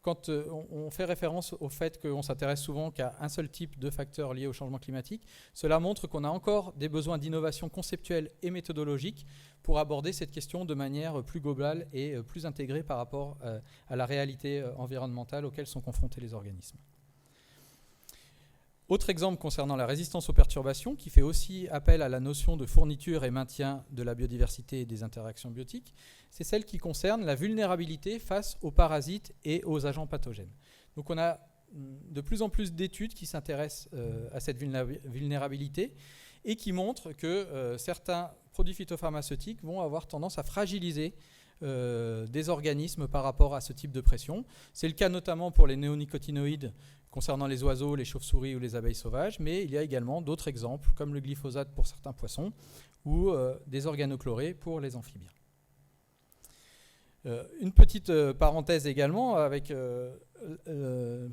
quand on fait référence au fait qu'on s'intéresse souvent qu'à un seul type de facteurs liés au changement climatique, cela montre qu'on a encore des besoins d'innovation conceptuelle et méthodologique pour aborder cette question de manière plus globale et plus intégrée par rapport à la réalité environnementale auxquelles sont confrontés les organismes. Autre exemple concernant la résistance aux perturbations, qui fait aussi appel à la notion de fourniture et maintien de la biodiversité et des interactions biotiques, c'est celle qui concerne la vulnérabilité face aux parasites et aux agents pathogènes. Donc on a de plus en plus d'études qui s'intéressent à cette vulnérabilité et qui montrent que certains produits phytopharmaceutiques vont avoir tendance à fragiliser des organismes par rapport à ce type de pression. C'est le cas notamment pour les néonicotinoïdes concernant les oiseaux, les chauves-souris ou les abeilles sauvages, mais il y a également d'autres exemples, comme le glyphosate pour certains poissons ou des organochlorés pour les amphibiens. Une petite parenthèse également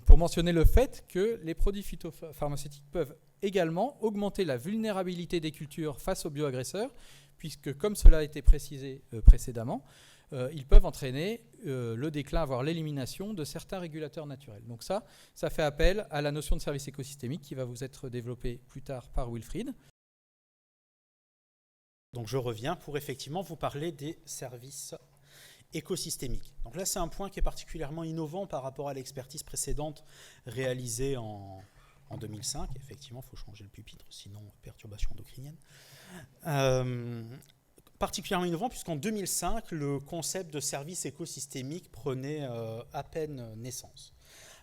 pour mentionner le fait que les produits phytopharmaceutiques peuvent également augmenter la vulnérabilité des cultures face aux bioagresseurs, puisque comme cela a été précisé précédemment, ils peuvent entraîner le déclin, voire l'élimination de certains régulateurs naturels. Donc ça fait appel à la notion de service écosystémique qui va vous être développée plus tard par Wilfried. Donc je reviens pour effectivement vous parler des services écosystémiques. Donc là, c'est un point qui est particulièrement innovant par rapport à l'expertise précédente réalisée en en 2005. Effectivement, il faut changer le pupitre, sinon perturbation endocrinienne. Particulièrement innovant, puisqu'en 2005, le concept de service écosystémique prenait à peine naissance.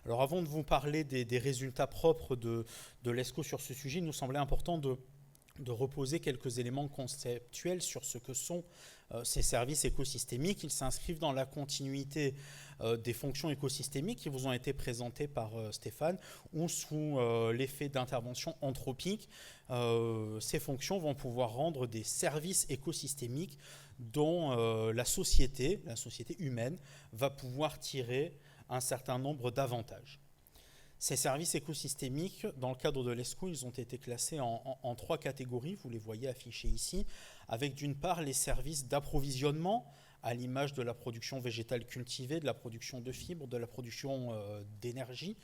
Alors avant de vous parler des résultats propres de l'ESCO sur ce sujet, il nous semblait important de reposer quelques éléments conceptuels sur ce que sont ces services écosystémiques. Ils s'inscrivent dans la continuité des fonctions écosystémiques qui vous ont été présentées par Stéphane, ou sous l'effet d'intervention anthropique, ces fonctions vont pouvoir rendre des services écosystémiques dont la société humaine, va pouvoir tirer un certain nombre d'avantages. Ces services écosystémiques, dans le cadre de l'ESCO, ils ont été classés en 3 catégories, vous les voyez affichées ici, avec d'une part les services d'approvisionnement, à l'image de la production végétale cultivée, de la production de fibres, de la production d'énergie.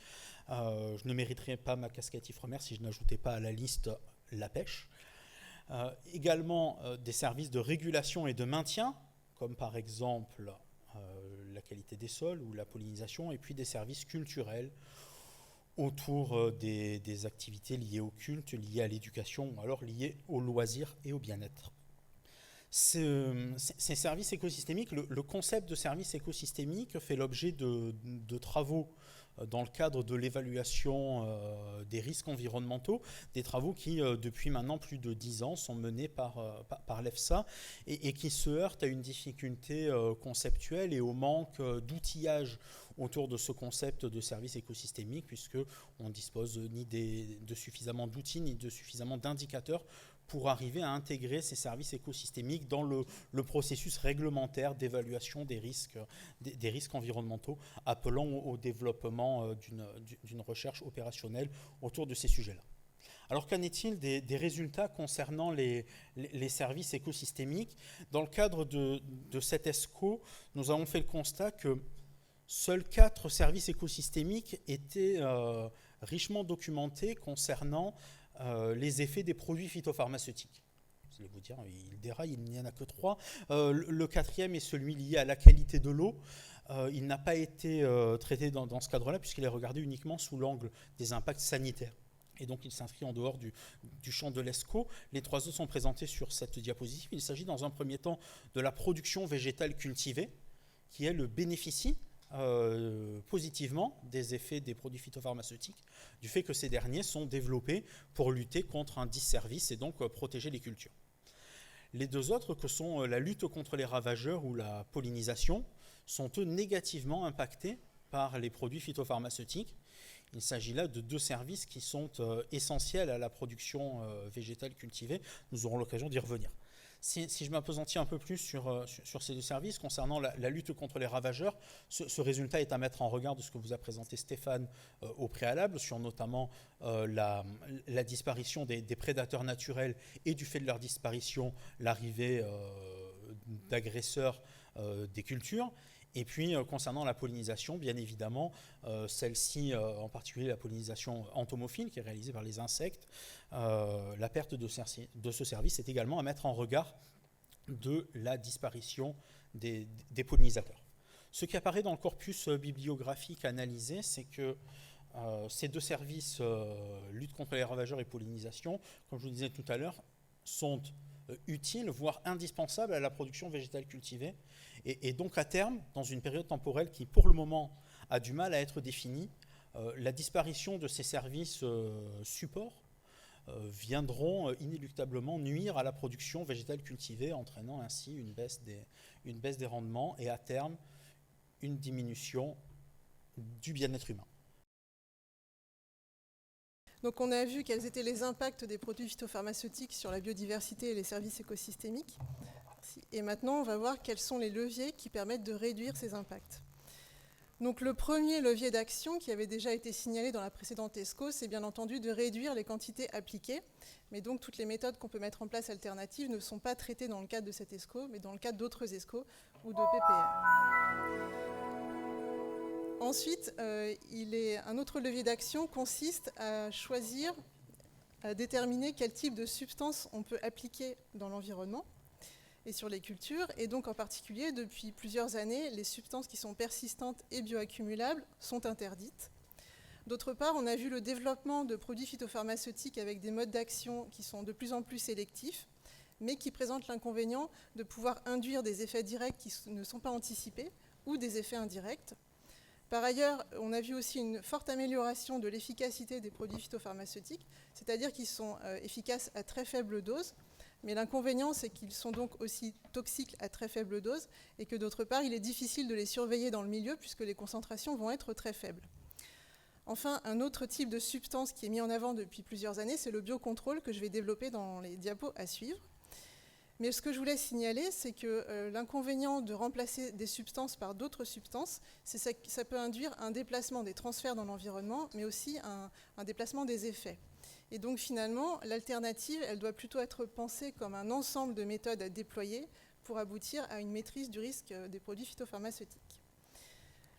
Je ne mériterais pas ma casquette Ifremer si je n'ajoutais pas à la liste la pêche. Également des services de régulation et de maintien, comme par exemple la qualité des sols ou la pollinisation, et puis des services culturels, autour des activités liées au culte, liées à l'éducation, ou alors liées au loisir et au bien-être. Ces services écosystémiques, le concept de service écosystémique fait l'objet de travaux dans le cadre de l'évaluation des risques environnementaux, des travaux qui, depuis maintenant plus de 10 ans, sont menés par l'EFSA et qui se heurtent à une difficulté conceptuelle et au manque d'outillage autour de ce concept de service écosystémique, puisqu'on ne dispose ni de suffisamment d'outils, ni de suffisamment d'indicateurs pour arriver à intégrer ces services écosystémiques dans le processus réglementaire d'évaluation des risques environnementaux, appelant au développement d'une recherche opérationnelle autour de ces sujets-là. Alors qu'en est-il des résultats concernant les services écosystémiques? Dans le cadre de cet ESCO, nous avons fait le constat que seuls 4 services écosystémiques étaient richement documentés concernant les effets des produits phytopharmaceutiques. Vous allez vous dire, il déraille, il n'y en a que 3. Le 4e est celui lié à la qualité de l'eau. Il n'a pas été traité dans ce cadre-là, puisqu'il est regardé uniquement sous l'angle des impacts sanitaires. Et donc il s'inscrit en dehors du champ de l'ESCO. Les 3 autres sont présentés sur cette diapositive. Il s'agit dans un premier temps de la production végétale cultivée, qui elle bénéficie positivement des effets des produits phytopharmaceutiques, du fait que ces derniers sont développés pour lutter contre un disservice et donc protéger les cultures. Les 2 autres, que sont la lutte contre les ravageurs ou la pollinisation, sont eux négativement impactés par les produits phytopharmaceutiques. Il s'agit là de 2 services qui sont essentiels à la production végétale cultivée. Nous aurons l'occasion d'y revenir. Si je m'appesantis un peu plus sur ces 2 services, concernant la lutte contre les ravageurs, ce résultat est à mettre en regard de ce que vous a présenté Stéphane au préalable, sur notamment la disparition des prédateurs naturels et du fait de leur disparition, l'arrivée d'agresseurs des cultures. Et puis, concernant la pollinisation, bien évidemment, celle-ci, en particulier la pollinisation entomophile, qui est réalisée par les insectes, la perte de ce service est également à mettre en regard de la disparition des pollinisateurs. Ce qui apparaît dans le corpus bibliographique analysé, c'est que ces 2 services, lutte contre les ravageurs et pollinisation, comme je vous le disais tout à l'heure, sont utiles, voire indispensables à la production végétale cultivée. Et donc à terme, dans une période temporelle qui pour le moment a du mal à être définie, la disparition de ces services supports viendront inéluctablement nuire à la production végétale cultivée, entraînant ainsi une baisse des rendements et à terme une diminution du bien-être humain. Donc on a vu quels étaient les impacts des produits phytopharmaceutiques sur la biodiversité et les services écosystémiques. Et maintenant, on va voir quels sont les leviers qui permettent de réduire ces impacts. Donc le premier levier d'action qui avait déjà été signalé dans la précédente ESCO, c'est bien entendu de réduire les quantités appliquées. Mais donc toutes les méthodes qu'on peut mettre en place alternatives ne sont pas traitées dans le cadre de cette ESCO, mais dans le cadre d'autres ESCO ou de PPR. Ensuite, un autre levier d'action consiste à choisir, à déterminer quel type de substances on peut appliquer dans l'environnement et sur les cultures. Et donc en particulier, depuis plusieurs années, les substances qui sont persistantes et bioaccumulables sont interdites. D'autre part, on a vu le développement de produits phytopharmaceutiques avec des modes d'action qui sont de plus en plus sélectifs, mais qui présentent l'inconvénient de pouvoir induire des effets directs qui ne sont pas anticipés ou des effets indirects. Par ailleurs, on a vu aussi une forte amélioration de l'efficacité des produits phytopharmaceutiques, c'est-à-dire qu'ils sont efficaces à très faible dose, mais l'inconvénient, c'est qu'ils sont donc aussi toxiques à très faible dose et que d'autre part, il est difficile de les surveiller dans le milieu puisque les concentrations vont être très faibles. Enfin, un autre type de substance qui est mis en avant depuis plusieurs années, c'est le biocontrôle que je vais développer dans les diapos à suivre. Mais ce que je voulais signaler, c'est que l'inconvénient de remplacer des substances par d'autres substances, c'est que ça peut induire un déplacement des transferts dans l'environnement, mais aussi un déplacement des effets. Et donc finalement, l'alternative, elle doit plutôt être pensée comme un ensemble de méthodes à déployer pour aboutir à une maîtrise du risque des produits phytopharmaceutiques.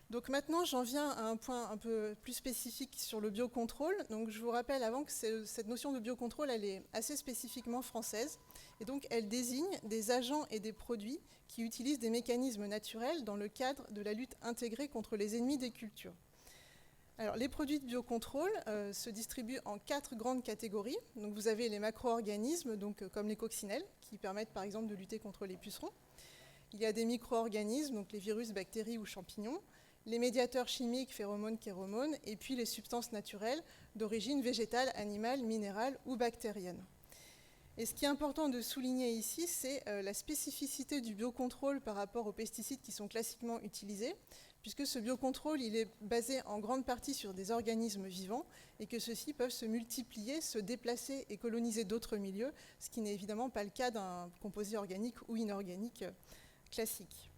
Donc maintenant, j'en viens à un point un peu plus spécifique sur le biocontrôle. Donc je vous rappelle avant que cette notion de biocontrôle, elle est assez spécifiquement française. Et donc elle désigne des agents et des produits qui utilisent des mécanismes naturels dans le cadre de la lutte intégrée contre les ennemis des cultures. Alors, les produits de biocontrôle se distribuent en 4 grandes catégories. Donc, vous avez les macro-organismes, comme les coccinelles, qui permettent par exemple de lutter contre les pucerons. Il y a des micro-organismes, donc les virus, bactéries ou champignons, les médiateurs chimiques, phéromones, chéromones, et puis les substances naturelles d'origine végétale, animale, minérale ou bactérienne. Et ce qui est important de souligner ici, c'est la spécificité du biocontrôle par rapport aux pesticides qui sont classiquement utilisés, puisque ce biocontrôle, il est basé en grande partie sur des organismes vivants et que ceux-ci peuvent se multiplier, se déplacer et coloniser d'autres milieux, ce qui n'est évidemment pas le cas d'un composé organique ou inorganique classique.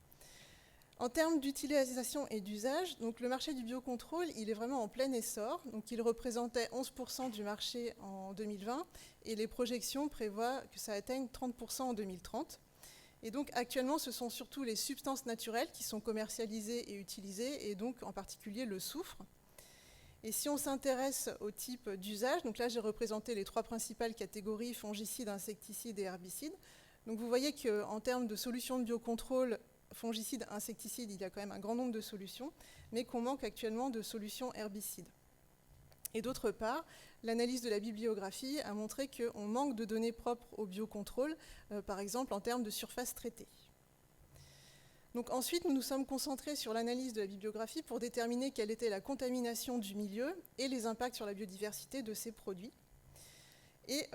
En termes d'utilisation et d'usage, donc le marché du biocontrôle, il est vraiment en plein essor. Donc il représentait 11% du marché en 2020 et les projections prévoient que ça atteigne 30% en 2030. Et donc actuellement, ce sont surtout les substances naturelles qui sont commercialisées et utilisées, et donc en particulier le soufre. Et si on s'intéresse au type d'usage, donc là j'ai représenté les 3 principales catégories, fongicides, insecticides et herbicides. Donc vous voyez qu'en termes de solutions de biocontrôle, fongicides, insecticides, il y a quand même un grand nombre de solutions, mais qu'on manque actuellement de solutions herbicides. Et d'autre part, l'analyse de la bibliographie a montré qu'on manque de données propres au biocontrôle, par exemple en termes de surface traitée. Donc ensuite, nous nous sommes concentrés sur l'analyse de la bibliographie pour déterminer quelle était la contamination du milieu et les impacts sur la biodiversité de ces produits. Et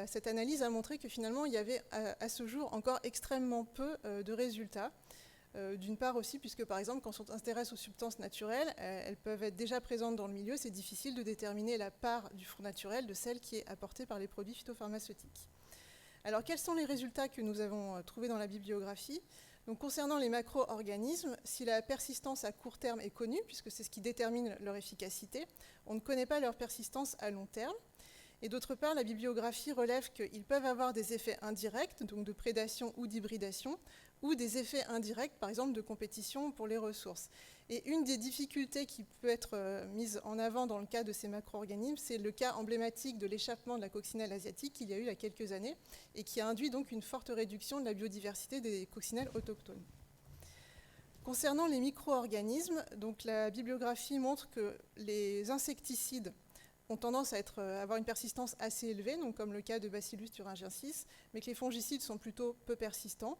cette analyse a montré que finalement, il y avait à ce jour encore extrêmement peu de résultats. D'une part aussi, puisque par exemple, quand on s'intéresse aux substances naturelles, elles peuvent être déjà présentes dans le milieu, c'est difficile de déterminer la part du fonds naturel de celle qui est apportée par les produits phytopharmaceutiques. Alors, quels sont les résultats que nous avons trouvés dans la bibliographie ? Donc, concernant les macro-organismes, si la persistance à court terme est connue, puisque c'est ce qui détermine leur efficacité, on ne connaît pas leur persistance à long terme. Et d'autre part, la bibliographie relève qu'ils peuvent avoir des effets indirects, donc de prédation ou d'hybridation, ou des effets indirects, par exemple de compétition pour les ressources. Et une des difficultés qui peut être mise en avant dans le cas de ces macro-organismes, c'est le cas emblématique de l'échappement de la coccinelle asiatique qu'il y a eu il y a quelques années, et qui a induit donc une forte réduction de la biodiversité des coccinelles autochtones. Concernant les micro-organismes, donc la bibliographie montre que les insecticides ont tendance à avoir une persistance assez élevée, donc comme le cas de Bacillus thuringiensis, mais que les fongicides sont plutôt peu persistants,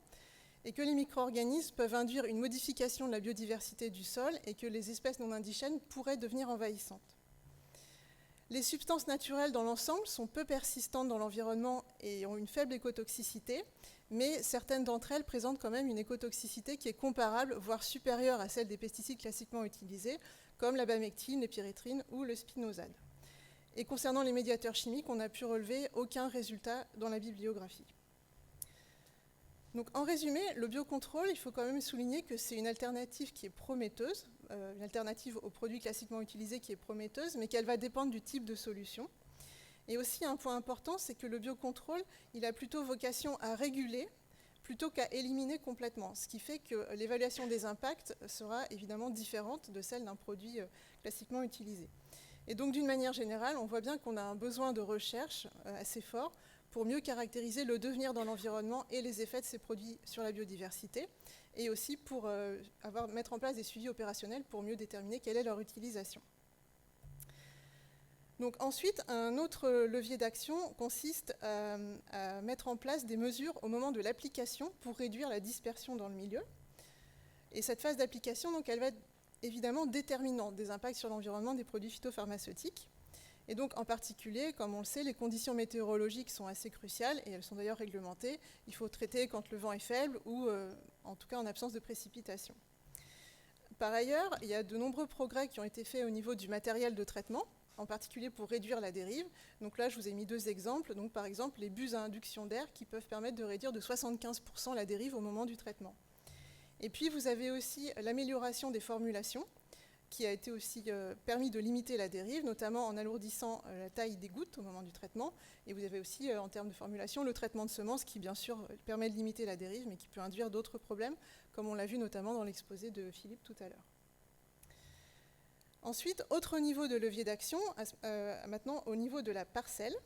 et que les micro-organismes peuvent induire une modification de la biodiversité du sol et que les espèces non indigènes pourraient devenir envahissantes. Les substances naturelles dans l'ensemble sont peu persistantes dans l'environnement et ont une faible écotoxicité, mais certaines d'entre elles présentent quand même une écotoxicité qui est comparable, voire supérieure à celle des pesticides classiquement utilisés, comme la bamectine, l'épirhétrine ou le spinosade. Et concernant les médiateurs chimiques, on n'a pu relever aucun résultat dans la bibliographie. Donc, en résumé, le biocontrôle, il faut quand même souligner que c'est une alternative qui est prometteuse, une alternative aux produits classiquement utilisés qui est prometteuse, mais qu'elle va dépendre du type de solution. Et aussi, un point important, c'est que le biocontrôle, il a plutôt vocation à réguler plutôt qu'à éliminer complètement, ce qui fait que l'évaluation des impacts sera évidemment différente de celle d'un produit classiquement utilisé. Et donc, d'une manière générale, on voit bien qu'on a un besoin de recherche assez fort pour mieux caractériser le devenir dans l'environnement et les effets de ces produits sur la biodiversité, et aussi pour mettre en place des suivis opérationnels pour mieux déterminer quelle est leur utilisation. Donc ensuite, un autre levier d'action consiste à mettre en place des mesures au moment de l'application pour réduire la dispersion dans le milieu. Et cette phase d'application, donc, elle va être évidemment déterminante des impacts sur l'environnement des produits phytopharmaceutiques. Et donc en particulier, comme on le sait, les conditions météorologiques sont assez cruciales et elles sont d'ailleurs réglementées. Il faut traiter quand le vent est faible ou en tout cas en absence de précipitations. Par ailleurs, il y a de nombreux progrès qui ont été faits au niveau du matériel de traitement, en particulier pour réduire la dérive. Donc là, je vous ai mis 2 exemples. Donc par exemple, les buses à induction d'air qui peuvent permettre de réduire de 75% la dérive au moment du traitement. Et puis vous avez aussi l'amélioration des formulations, qui a été aussi permis de limiter la dérive, notamment en alourdissant la taille des gouttes au moment du traitement. Et vous avez aussi, en termes de formulation, le traitement de semences qui, bien sûr, permet de limiter la dérive, mais qui peut induire d'autres problèmes, comme on l'a vu notamment dans l'exposé de Philippe tout à l'heure. Ensuite, autre niveau de levier d'action, maintenant au niveau de la parcelle.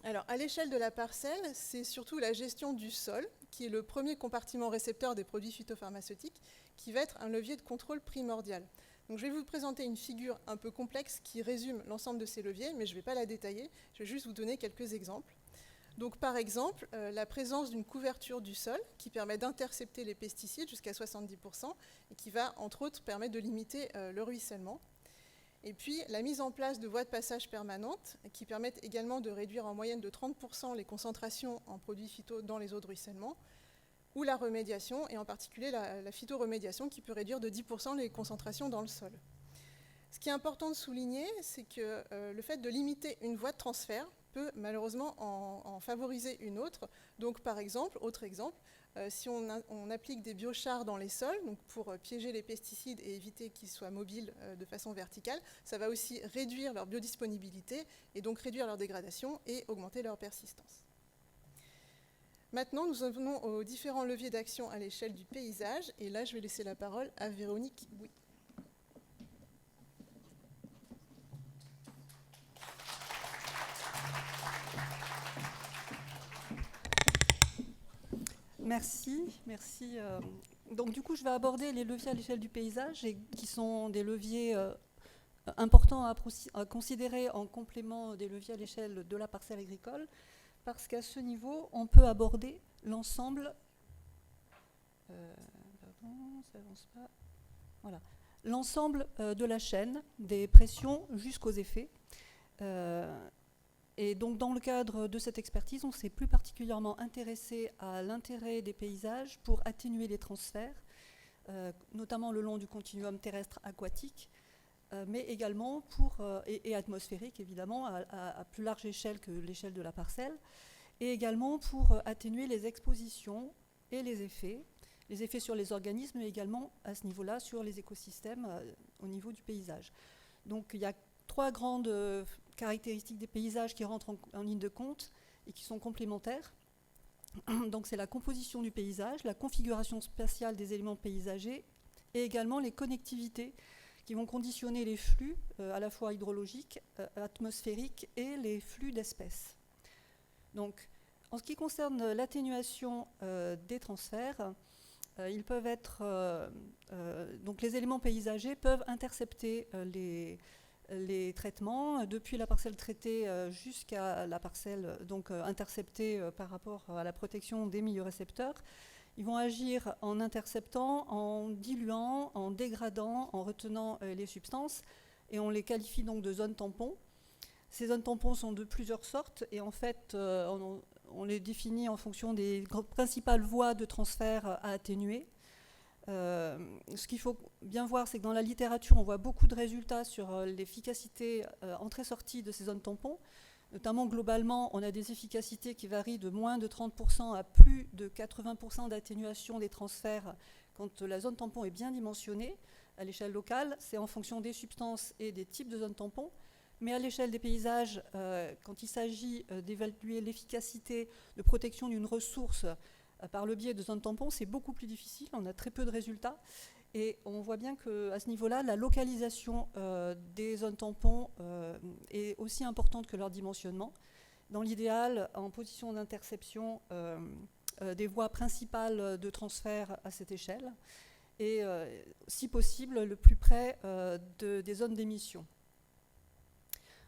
Alors, à l'échelle de la parcelle, c'est surtout la gestion du sol, qui est le premier compartiment récepteur des produits phytopharmaceutiques, qui va être un levier de contrôle primordial. Donc, je vais vous présenter une figure un peu complexe qui résume l'ensemble de ces leviers, mais je ne vais pas la détailler, je vais juste vous donner quelques exemples. Donc, par exemple, la présence d'une couverture du sol qui permet d'intercepter les pesticides jusqu'à 70% et qui va, entre autres, permettre de limiter le ruissellement. Et puis, la mise en place de voies de passage permanentes qui permettent également de réduire en moyenne de 30% les concentrations en produits phyto dans les eaux de ruissellement, ou la remédiation, et en particulier la phytoremédiation qui peut réduire de 10% les concentrations dans le sol. Ce qui est important de souligner, c'est que le fait de limiter une voie de transfert peut malheureusement en favoriser une autre. Donc par exemple, autre exemple, si on applique des biochars dans les sols, donc pour piéger les pesticides et éviter qu'ils soient mobiles de façon verticale, ça va aussi réduire leur biodisponibilité et donc réduire leur dégradation et augmenter leur persistance. Maintenant, nous en venons aux différents leviers d'action à l'échelle du paysage. Et là, je vais laisser la parole à Véronique Bouy. Merci. Donc du coup, je vais aborder les leviers à l'échelle du paysage, qui sont des leviers importants à considérer en complément des leviers à l'échelle de la parcelle agricole, parce qu'à ce niveau, on peut aborder l'ensemble. Voilà, l'ensemble de la chaîne, des pressions jusqu'aux effets. Et donc, dans le cadre de cette expertise, on s'est plus particulièrement intéressé à l'intérêt des paysages pour atténuer les transferts, notamment le long du continuum terrestre aquatique, mais également et atmosphérique, évidemment, à plus large échelle que l'échelle de la parcelle, et également pour atténuer les expositions et les effets sur les organismes, mais également à ce niveau-là sur les écosystèmes au niveau du paysage. Donc, il y a 3 grandes caractéristiques des paysages qui rentrent en ligne de compte et qui sont complémentaires. Donc c'est la composition du paysage, la configuration spatiale des éléments paysagers et également les connectivités qui vont conditionner les flux à la fois hydrologiques, atmosphériques et les flux d'espèces. Donc en ce qui concerne l'atténuation des transferts, ils peuvent être donc les éléments paysagers peuvent intercepter les traitements, depuis la parcelle traitée jusqu'à la parcelle donc interceptée par rapport à la protection des milieux récepteurs. Ils vont agir en interceptant, en diluant, en dégradant, en retenant les substances, et on les qualifie donc de zones tampons. Ces zones tampons sont de plusieurs sortes, et en fait, on les définit en fonction des principales voies de transfert à atténuer. Ce qu'il faut bien voir, c'est que dans la littérature, on voit beaucoup de résultats sur l'efficacité entrée-sortie de ces zones tampons. Notamment, globalement, on a des efficacités qui varient de moins de 30% à plus de 80% d'atténuation des transferts quand la zone tampon est bien dimensionnée. À l'échelle locale, c'est en fonction des substances et des types de zones tampons. Mais à l'échelle des paysages, quand il s'agit d'évaluer l'efficacité de protection d'une ressource par le biais de zones tampons, c'est beaucoup plus difficile, on a très peu de résultats. Et on voit bien qu'à ce niveau-là, la localisation des zones tampons est aussi importante que leur dimensionnement. Dans l'idéal, en position d'interception des voies principales de transfert à cette échelle, et si possible, le plus près des zones d'émission.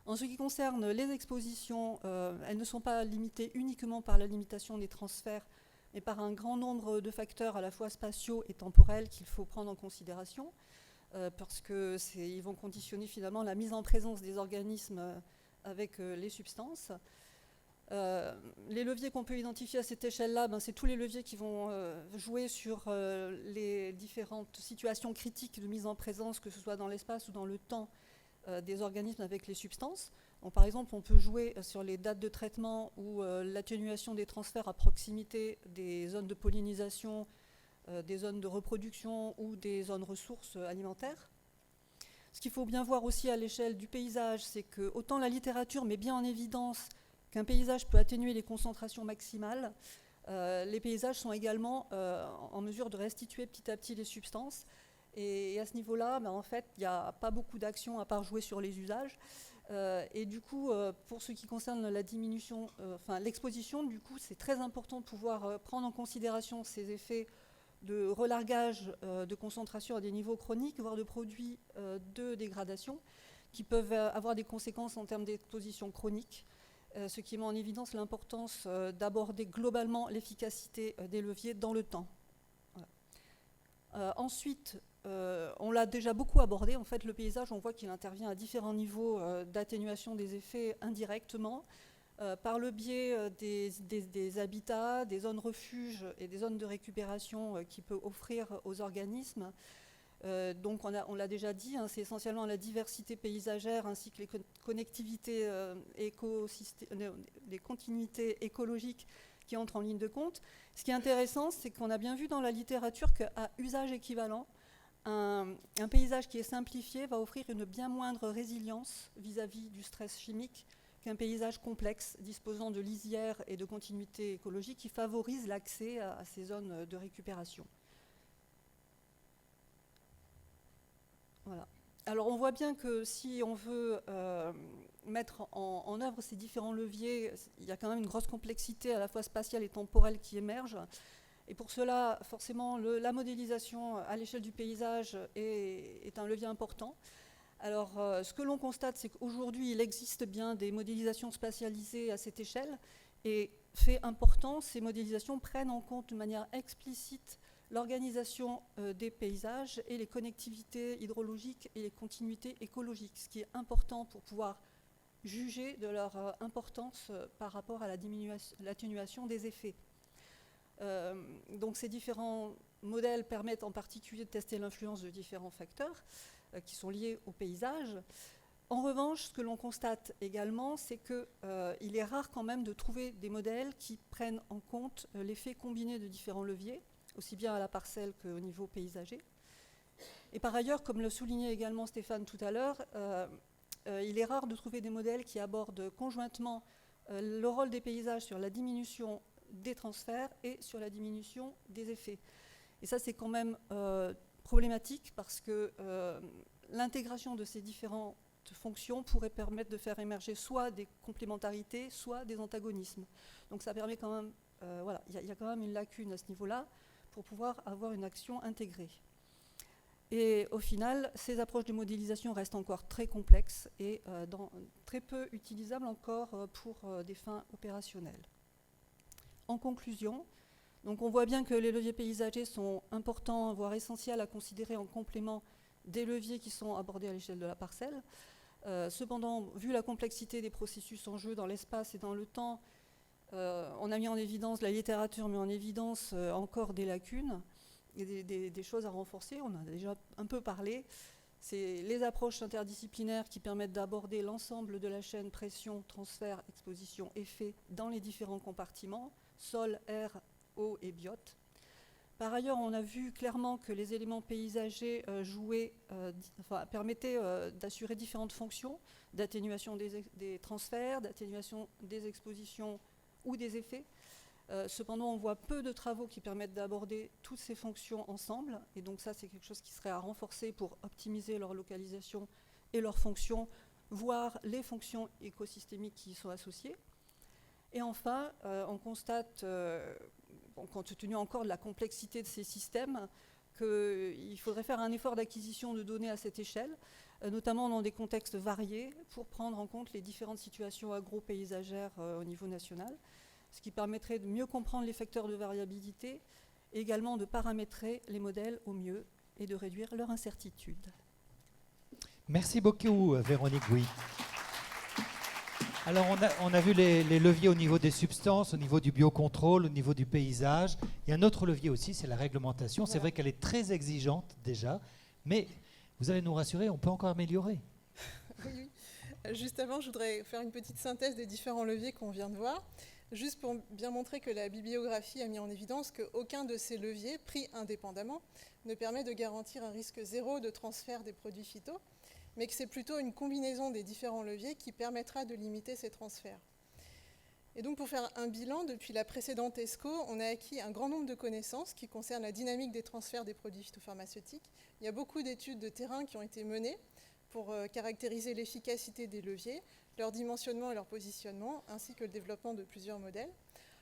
En ce qui concerne les expositions, elles ne sont pas limitées uniquement par la limitation des transferts, mais par un grand nombre de facteurs à la fois spatiaux et temporels qu'il faut prendre en considération, parce qu'ils vont conditionner finalement la mise en présence des organismes avec les substances. Les leviers qu'on peut identifier à cette échelle-là, c'est tous les leviers qui vont jouer sur les différentes situations critiques de mise en présence, que ce soit dans l'espace ou dans le temps, des organismes avec les substances. Donc, par exemple, on peut jouer sur les dates de traitement ou l'atténuation des transferts à proximité des zones de pollinisation, des zones de reproduction ou des zones ressources alimentaires. Ce qu'il faut bien voir aussi à l'échelle du paysage, c'est que autant la littérature met bien en évidence qu'un paysage peut atténuer les concentrations maximales, les paysages sont également en mesure de restituer petit à petit les substances. Et à ce niveau-là, en fait, il n'y a pas beaucoup d'actions à part jouer sur les usages. Et du coup, pour ce qui concerne la diminution, l'exposition, du coup, c'est très important de pouvoir prendre en considération ces effets de relargage de concentration à des niveaux chroniques, voire de produits de dégradation, qui peuvent avoir des conséquences en termes d'exposition chronique, ce qui met en évidence l'importance d'aborder globalement l'efficacité des leviers dans le temps. Voilà. Ensuite, on l'a déjà beaucoup abordé. En fait, le paysage, on voit qu'il intervient à différents niveaux d'atténuation des effets indirectement, par le biais des habitats, des zones refuges et des zones de récupération qu'il peut offrir aux organismes. Donc on l'a déjà dit, c'est essentiellement la diversité paysagère ainsi que les connectivités, les continuités écologiques qui entrent en ligne de compte. Ce qui est intéressant, c'est qu'on a bien vu dans la littérature qu'à usage équivalent, un paysage qui est simplifié va offrir une bien moindre résilience vis-à-vis du stress chimique qu'un paysage complexe disposant de lisières et de continuités écologiques qui favorisent l'accès à ces zones de récupération. Voilà. Alors on voit bien que si on veut mettre en œuvre ces différents leviers, il y a quand même une grosse complexité à la fois spatiale et temporelle qui émerge. Et pour cela, forcément, la modélisation à l'échelle du paysage est un levier important. Alors, ce que l'on constate, c'est qu'aujourd'hui, il existe bien des modélisations spatialisées à cette échelle. Et fait important, ces modélisations prennent en compte de manière explicite l'organisation des paysages et les connectivités hydrologiques et les continuités écologiques, ce qui est important pour pouvoir juger de leur importance par rapport à l'atténuation des effets. Donc ces différents modèles permettent en particulier de tester l'influence de différents facteurs qui sont liés au paysage. En revanche, ce que l'on constate également, c'est qu'il est rare quand même de trouver des modèles qui prennent en compte l'effet combiné de différents leviers, aussi bien à la parcelle qu'au niveau paysager. Et par ailleurs, comme le soulignait également Stéphane tout à l'heure, il est rare de trouver des modèles qui abordent conjointement le rôle des paysages sur la diminution des transferts et sur la diminution des effets. Et ça, c'est quand même problématique parce que l'intégration de ces différentes fonctions pourrait permettre de faire émerger soit des complémentarités, soit des antagonismes. Donc ça permet quand même, voilà, il y a quand même une lacune à ce niveau-là pour pouvoir avoir une action intégrée. Et au final, ces approches de modélisation restent encore très complexes et très peu utilisables encore pour des fins opérationnelles. En conclusion, donc on voit bien que les leviers paysagers sont importants, voire essentiels à considérer en complément des leviers qui sont abordés à l'échelle de la parcelle. Cependant, vu la complexité des processus en jeu dans l'espace et dans le temps, on a mis en évidence, la littérature met en évidence encore des lacunes et des choses à renforcer. On en a déjà un peu parlé. C'est les approches interdisciplinaires qui permettent d'aborder l'ensemble de la chaîne pression, transfert, exposition, effet dans les différents compartiments, sol, air, eau et biote. Par ailleurs, on a vu clairement que les éléments paysagers permettaient d'assurer différentes fonctions d'atténuation des transferts, d'atténuation des expositions ou des effets. Cependant, on voit peu de travaux qui permettent d'aborder toutes ces fonctions ensemble. Et donc ça, c'est quelque chose qui serait à renforcer pour optimiser leur localisation et leurs fonctions, voire les fonctions écosystémiques qui y sont associées. Et enfin, on constate, compte tenu encore de la complexité de ces systèmes, qu'il faudrait faire un effort d'acquisition de données à cette échelle. notamment dans des contextes variés, pour prendre en compte les différentes situations agro-paysagères au niveau national, ce qui permettrait de mieux comprendre les facteurs de variabilité, et également de paramétrer les modèles au mieux et de réduire leur incertitude. Merci beaucoup, Véronique Gouy. Alors, on a vu les leviers au niveau des substances, au niveau du biocontrôle, au niveau du paysage. Il y a un autre levier aussi, c'est la réglementation. C'est vrai qu'elle est très exigeante déjà, mais vous allez nous rassurer, on peut encore améliorer. Oui. Juste avant, je voudrais faire une petite synthèse des différents leviers qu'on vient de voir, juste pour bien montrer que la bibliographie a mis en évidence qu'aucun de ces leviers, pris indépendamment, ne permet de garantir un risque zéro de transfert des produits phyto, mais que c'est plutôt une combinaison des différents leviers qui permettra de limiter ces transferts. Et donc pour faire un bilan, depuis la précédente ESCO, on a acquis un grand nombre de connaissances qui concernent la dynamique des transferts des produits phytopharmaceutiques. Il y a beaucoup d'études de terrain qui ont été menées pour caractériser l'efficacité des leviers, leur dimensionnement et leur positionnement, ainsi que le développement de plusieurs modèles.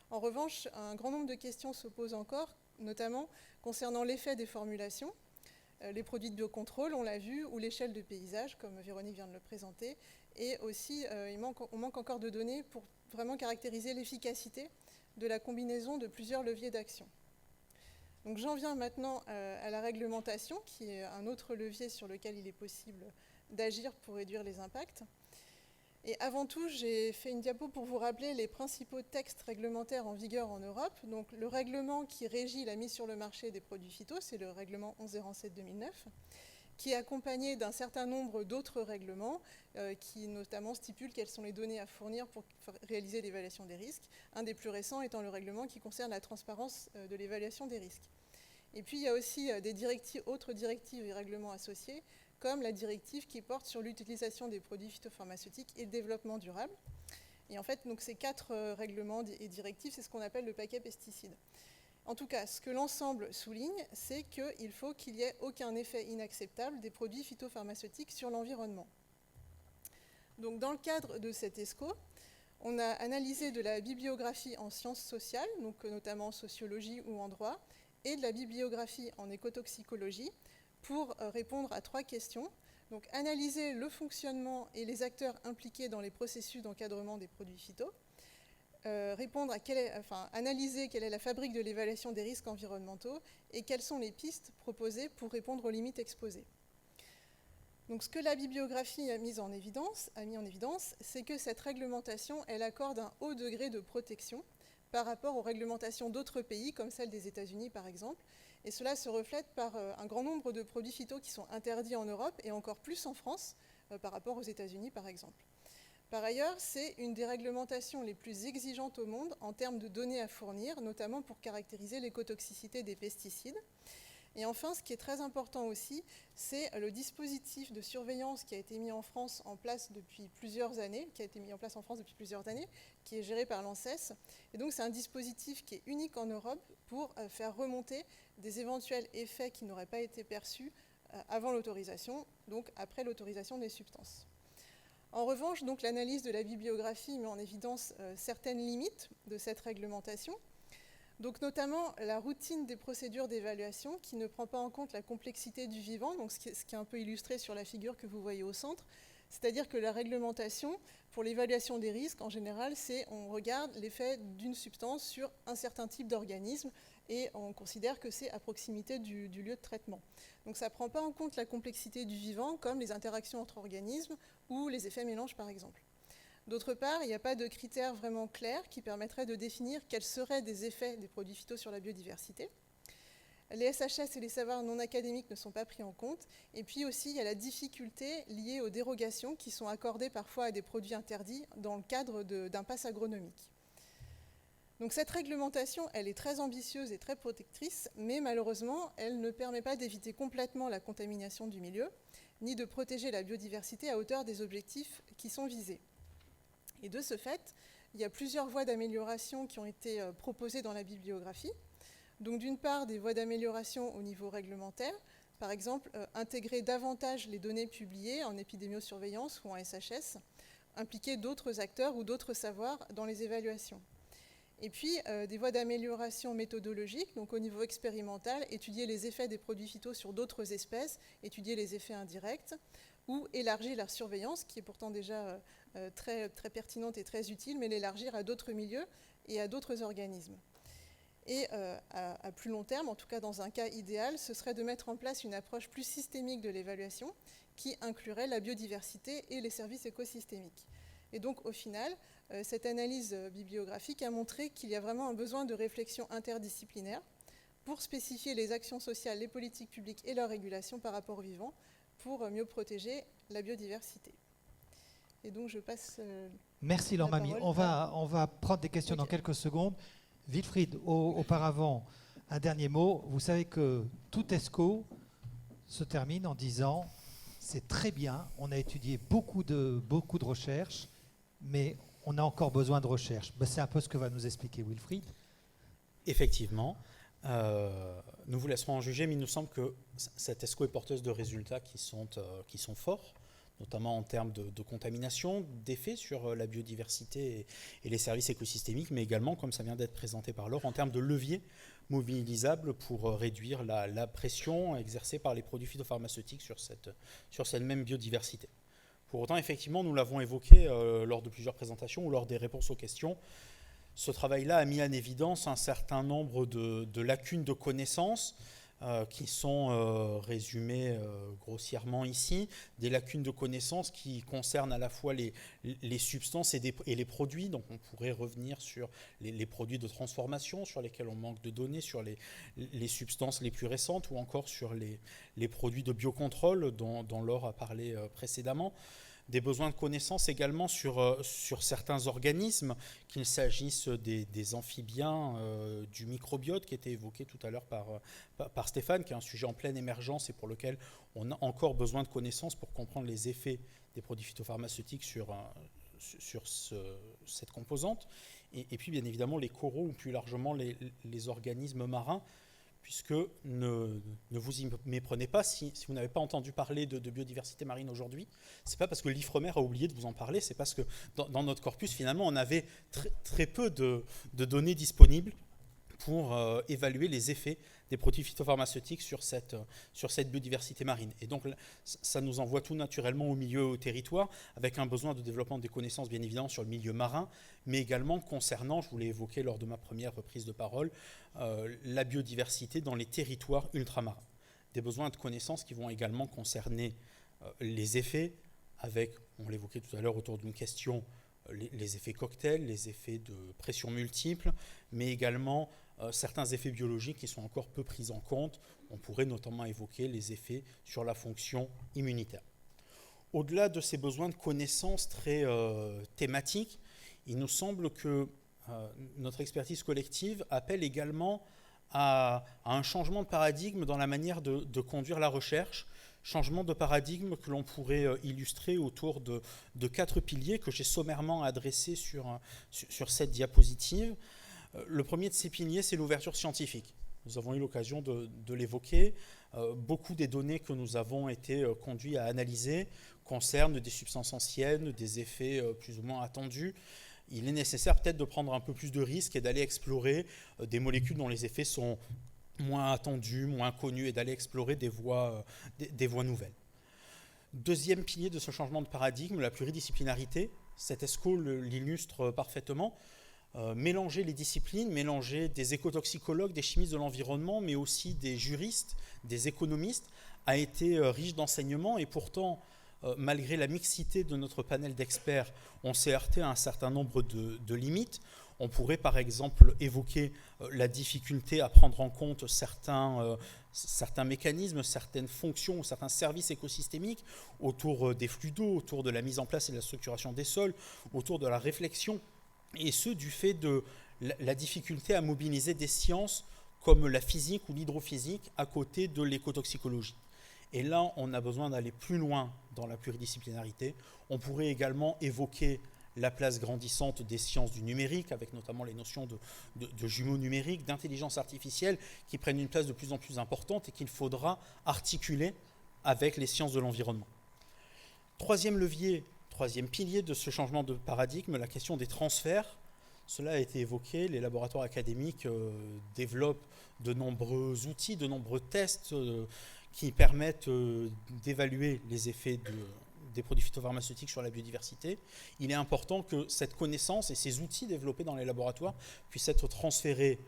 En revanche, un grand nombre de questions se posent encore, notamment concernant l'effet des formulations, les produits de biocontrôle, on l'a vu, ou l'échelle de paysage, comme Véronique vient de le présenter. Et aussi, on manque encore de données pour vraiment caractériser l'efficacité de la combinaison de plusieurs leviers d'action. Donc j'en viens maintenant à la réglementation, qui est un autre levier sur lequel il est possible d'agir pour réduire les impacts. Et avant tout, j'ai fait une diapo pour vous rappeler les principaux textes réglementaires en vigueur en Europe. Donc le règlement qui régit la mise sur le marché des produits phyto, c'est le règlement 1107/2009, qui est accompagné d'un certain nombre d'autres règlements qui notamment stipulent quelles sont les données à fournir pour réaliser l'évaluation des risques. Un des plus récents étant le règlement qui concerne la transparence de l'évaluation des risques. Et puis il y a aussi autres directives et règlements associés, comme la directive qui porte sur l'utilisation des produits phytopharmaceutiques et le développement durable. Et en fait, donc, ces 4 règlements et directives, c'est ce qu'on appelle le paquet pesticides. En tout cas, ce que l'ensemble souligne, c'est qu'il faut qu'il n'y ait aucun effet inacceptable des produits phytopharmaceutiques sur l'environnement. Donc, dans le cadre de cette ESCO, on a analysé de la bibliographie en sciences sociales, donc notamment en sociologie ou en droit, et de la bibliographie en écotoxicologie, pour répondre à 3 questions. Donc, analyser le fonctionnement et les acteurs impliqués dans les processus d'encadrement des produits phyto, analyser quelle est la fabrique de l'évaluation des risques environnementaux et quelles sont les pistes proposées pour répondre aux limites exposées. Donc, ce que la bibliographie a mis en évidence, c'est que cette réglementation, elle accorde un haut degré de protection par rapport aux réglementations d'autres pays, comme celle des États-Unis par exemple. Et cela se reflète par un grand nombre de produits phyto qui sont interdits en Europe et encore plus en France par rapport aux États-Unis par exemple. Par ailleurs, c'est une des réglementations les plus exigeantes au monde en termes de données à fournir, notamment pour caractériser l'écotoxicité des pesticides. Et enfin, ce qui est très important aussi, c'est le dispositif de surveillance qui a été mis en France en place depuis plusieurs années, qui est géré par l'ANSES. Et donc, c'est un dispositif qui est unique en Europe pour faire remonter des éventuels effets qui n'auraient pas été perçus avant l'autorisation, donc après l'autorisation des substances. En revanche, donc, l'analyse de la bibliographie met en évidence certaines limites de cette réglementation. Donc notamment la routine des procédures d'évaluation qui ne prend pas en compte la complexité du vivant, donc ce qui est un peu illustré sur la figure que vous voyez au centre. C'est-à-dire que la réglementation, pour l'évaluation des risques, en général, c'est on regarde l'effet d'une substance sur un certain type d'organisme et on considère que c'est à proximité du lieu de traitement. Donc ça ne prend pas en compte la complexité du vivant, comme les interactions entre organismes ou les effets mélanges, par exemple. D'autre part, il n'y a pas de critères vraiment clairs qui permettraient de définir quels seraient des effets des produits phyto sur la biodiversité. Les SHS et les savoirs non académiques ne sont pas pris en compte. Et puis aussi, il y a la difficulté liée aux dérogations qui sont accordées parfois à des produits interdits dans le cadre d'un pass agronomique. Donc cette réglementation, elle est très ambitieuse et très protectrice, mais malheureusement, elle ne permet pas d'éviter complètement la contamination du milieu, ni de protéger la biodiversité à hauteur des objectifs qui sont visés. Et de ce fait, il y a plusieurs voies d'amélioration qui ont été proposées dans la bibliographie. Donc d'une part, des voies d'amélioration au niveau réglementaire, par exemple, intégrer davantage les données publiées en épidémiosurveillance ou en SHS, impliquer d'autres acteurs ou d'autres savoirs dans les évaluations. Et puis, des voies d'amélioration méthodologique, donc au niveau expérimental, étudier les effets des produits phyto sur d'autres espèces, étudier les effets indirects, ou élargir la surveillance, qui est pourtant déjà très, très pertinente et très utile, mais l'élargir à d'autres milieux et à d'autres organismes. Et à plus long terme, en tout cas dans un cas idéal, ce serait de mettre en place une approche plus systémique de l'évaluation qui inclurait la biodiversité et les services écosystémiques. Et donc au final, cette analyse bibliographique a montré qu'il y a vraiment un besoin de réflexion interdisciplinaire pour spécifier les actions sociales, les politiques publiques et leur régulation par rapport aux vivants pour mieux protéger la biodiversité. Et donc je passe Merci Laure Mamie. On va prendre des questions dans quelques secondes. Wilfried, auparavant, un dernier mot. Vous savez que tout ESCO se termine en disant c'est très bien, on a étudié beaucoup de recherches, mais on a encore besoin de recherche. Ben, c'est un peu ce que va nous expliquer Wilfried. Effectivement. Nous vous laisserons en juger, mais il nous semble que cette ESCO est porteuse de résultats qui sont forts, notamment en termes de contamination, d'effets sur la biodiversité et les services écosystémiques, mais également, comme ça vient d'être présenté par Laure, en termes de leviers mobilisables pour réduire la pression exercée par les produits phytopharmaceutiques sur cette même biodiversité. Pour autant, effectivement, nous l'avons évoqué lors de plusieurs présentations ou lors des réponses aux questions, ce travail-là a mis en évidence un certain nombre de lacunes de connaissances qui sont résumées grossièrement ici, des lacunes de connaissances qui concernent à la fois les substances et les produits. Donc on pourrait revenir sur les produits de transformation sur lesquels on manque de données, sur les substances les plus récentes ou encore sur les produits de biocontrôle dont Laure a parlé précédemment. Des besoins de connaissances également sur certains organismes, qu'il s'agisse des amphibiens, du microbiote qui était évoqué tout à l'heure par Stéphane, qui est un sujet en pleine émergence et pour lequel on a encore besoin de connaissances pour comprendre les effets des produits phytopharmaceutiques sur cette composante. Et puis bien évidemment les coraux ou plus largement les organismes marins, puisque ne vous y méprenez pas, si vous n'avez pas entendu parler de biodiversité marine aujourd'hui, ce n'est pas parce que l'IFREMER a oublié de vous en parler, c'est parce que dans notre corpus, finalement, on avait très peu de données disponibles pour évaluer les effets des produits phytopharmaceutiques sur cette biodiversité marine. Et donc, ça nous envoie tout naturellement au milieu, au territoire, avec un besoin de développement des connaissances, bien évidemment, sur le milieu marin, mais également concernant, je vous l'ai évoqué lors de ma première prise de parole, la biodiversité dans les territoires ultramarins. Des besoins de connaissances qui vont également concerner les effets, avec, on l'évoquait tout à l'heure autour d'une question, les effets cocktails, les effets de pression multiple, mais également certains effets biologiques qui sont encore peu pris en compte. On pourrait notamment évoquer les effets sur la fonction immunitaire. Au-delà de ces besoins de connaissances très thématiques, il nous semble que notre expertise collective appelle également à un changement de paradigme dans la manière de conduire la recherche, changement de paradigme que l'on pourrait illustrer autour de 4 piliers que j'ai sommairement adressés sur cette diapositive. Le premier de ces piliers, c'est l'ouverture scientifique. Nous avons eu l'occasion de l'évoquer. Beaucoup des données que nous avons été conduits à analyser concernent des substances anciennes, des effets plus ou moins attendus. Il est nécessaire peut-être de prendre un peu plus de risques et d'aller explorer des molécules dont les effets sont moins attendus, moins connus, et d'aller explorer des voies nouvelles. Deuxième pilier de ce changement de paradigme, la pluridisciplinarité. Cette ESCO l'illustre parfaitement. Mélanger les disciplines, mélanger des écotoxicologues, des chimistes de l'environnement, mais aussi des juristes, des économistes, a été riche d'enseignements et pourtant, malgré la mixité de notre panel d'experts, on s'est heurté à un certain nombre de limites. On pourrait par exemple évoquer la difficulté à prendre en compte certains mécanismes, certaines fonctions ou certains services écosystémiques autour des flux d'eau, autour de la mise en place et de la structuration des sols, autour de la réflexion, et ce du fait de la difficulté à mobiliser des sciences comme la physique ou l'hydrophysique à côté de l'écotoxicologie. Et là, on a besoin d'aller plus loin dans la pluridisciplinarité. On pourrait également évoquer la place grandissante des sciences du numérique, avec notamment les notions de jumeaux numériques, d'intelligence artificielle, qui prennent une place de plus en plus importante et qu'il faudra articuler avec les sciences de l'environnement. Troisième pilier de ce changement de paradigme, la question des transferts. Cela a été évoqué, les laboratoires académiques développent de nombreux outils, de nombreux tests qui permettent d'évaluer les effets des produits phytopharmaceutiques sur la biodiversité, il est important que cette connaissance et ces outils développés dans les laboratoires puissent être transférés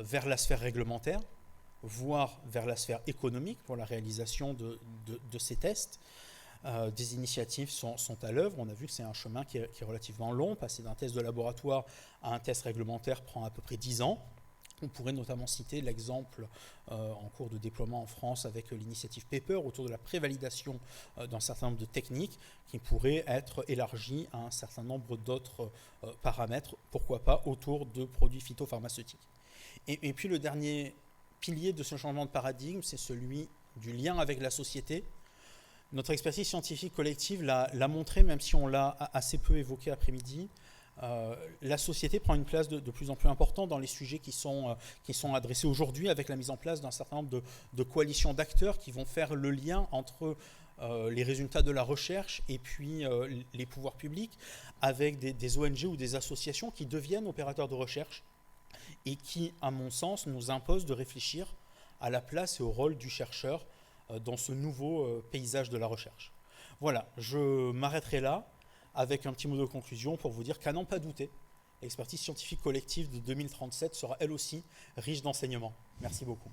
vers la sphère réglementaire, voire vers la sphère économique pour la réalisation de ces tests. Des initiatives sont à l'œuvre. On a vu que c'est un chemin qui est relativement long. Passer d'un test de laboratoire à un test réglementaire prend à peu près 10 ans. On pourrait notamment citer l'exemple en cours de déploiement en France avec l'initiative Paper autour de la prévalidation d'un certain nombre de techniques qui pourraient être élargies à un certain nombre d'autres paramètres, pourquoi pas autour de produits phytopharmaceutiques. Et puis le dernier pilier de ce changement de paradigme, c'est celui du lien avec la société. Notre expertise scientifique collective l'a montré, même si on l'a assez peu évoqué après-midi. La société prend une place de plus en plus importante dans les sujets qui sont adressés aujourd'hui, avec la mise en place d'un certain nombre de coalitions d'acteurs qui vont faire le lien entre les résultats de la recherche et puis les pouvoirs publics, avec des ONG ou des associations qui deviennent opérateurs de recherche et qui, à mon sens, nous imposent de réfléchir à la place et au rôle du chercheur dans ce nouveau paysage de la recherche. Voilà, je m'arrêterai là avec un petit mot de conclusion pour vous dire qu'à n'en pas douter, l'expertise scientifique collective de 2037 sera elle aussi riche d'enseignements. Merci beaucoup.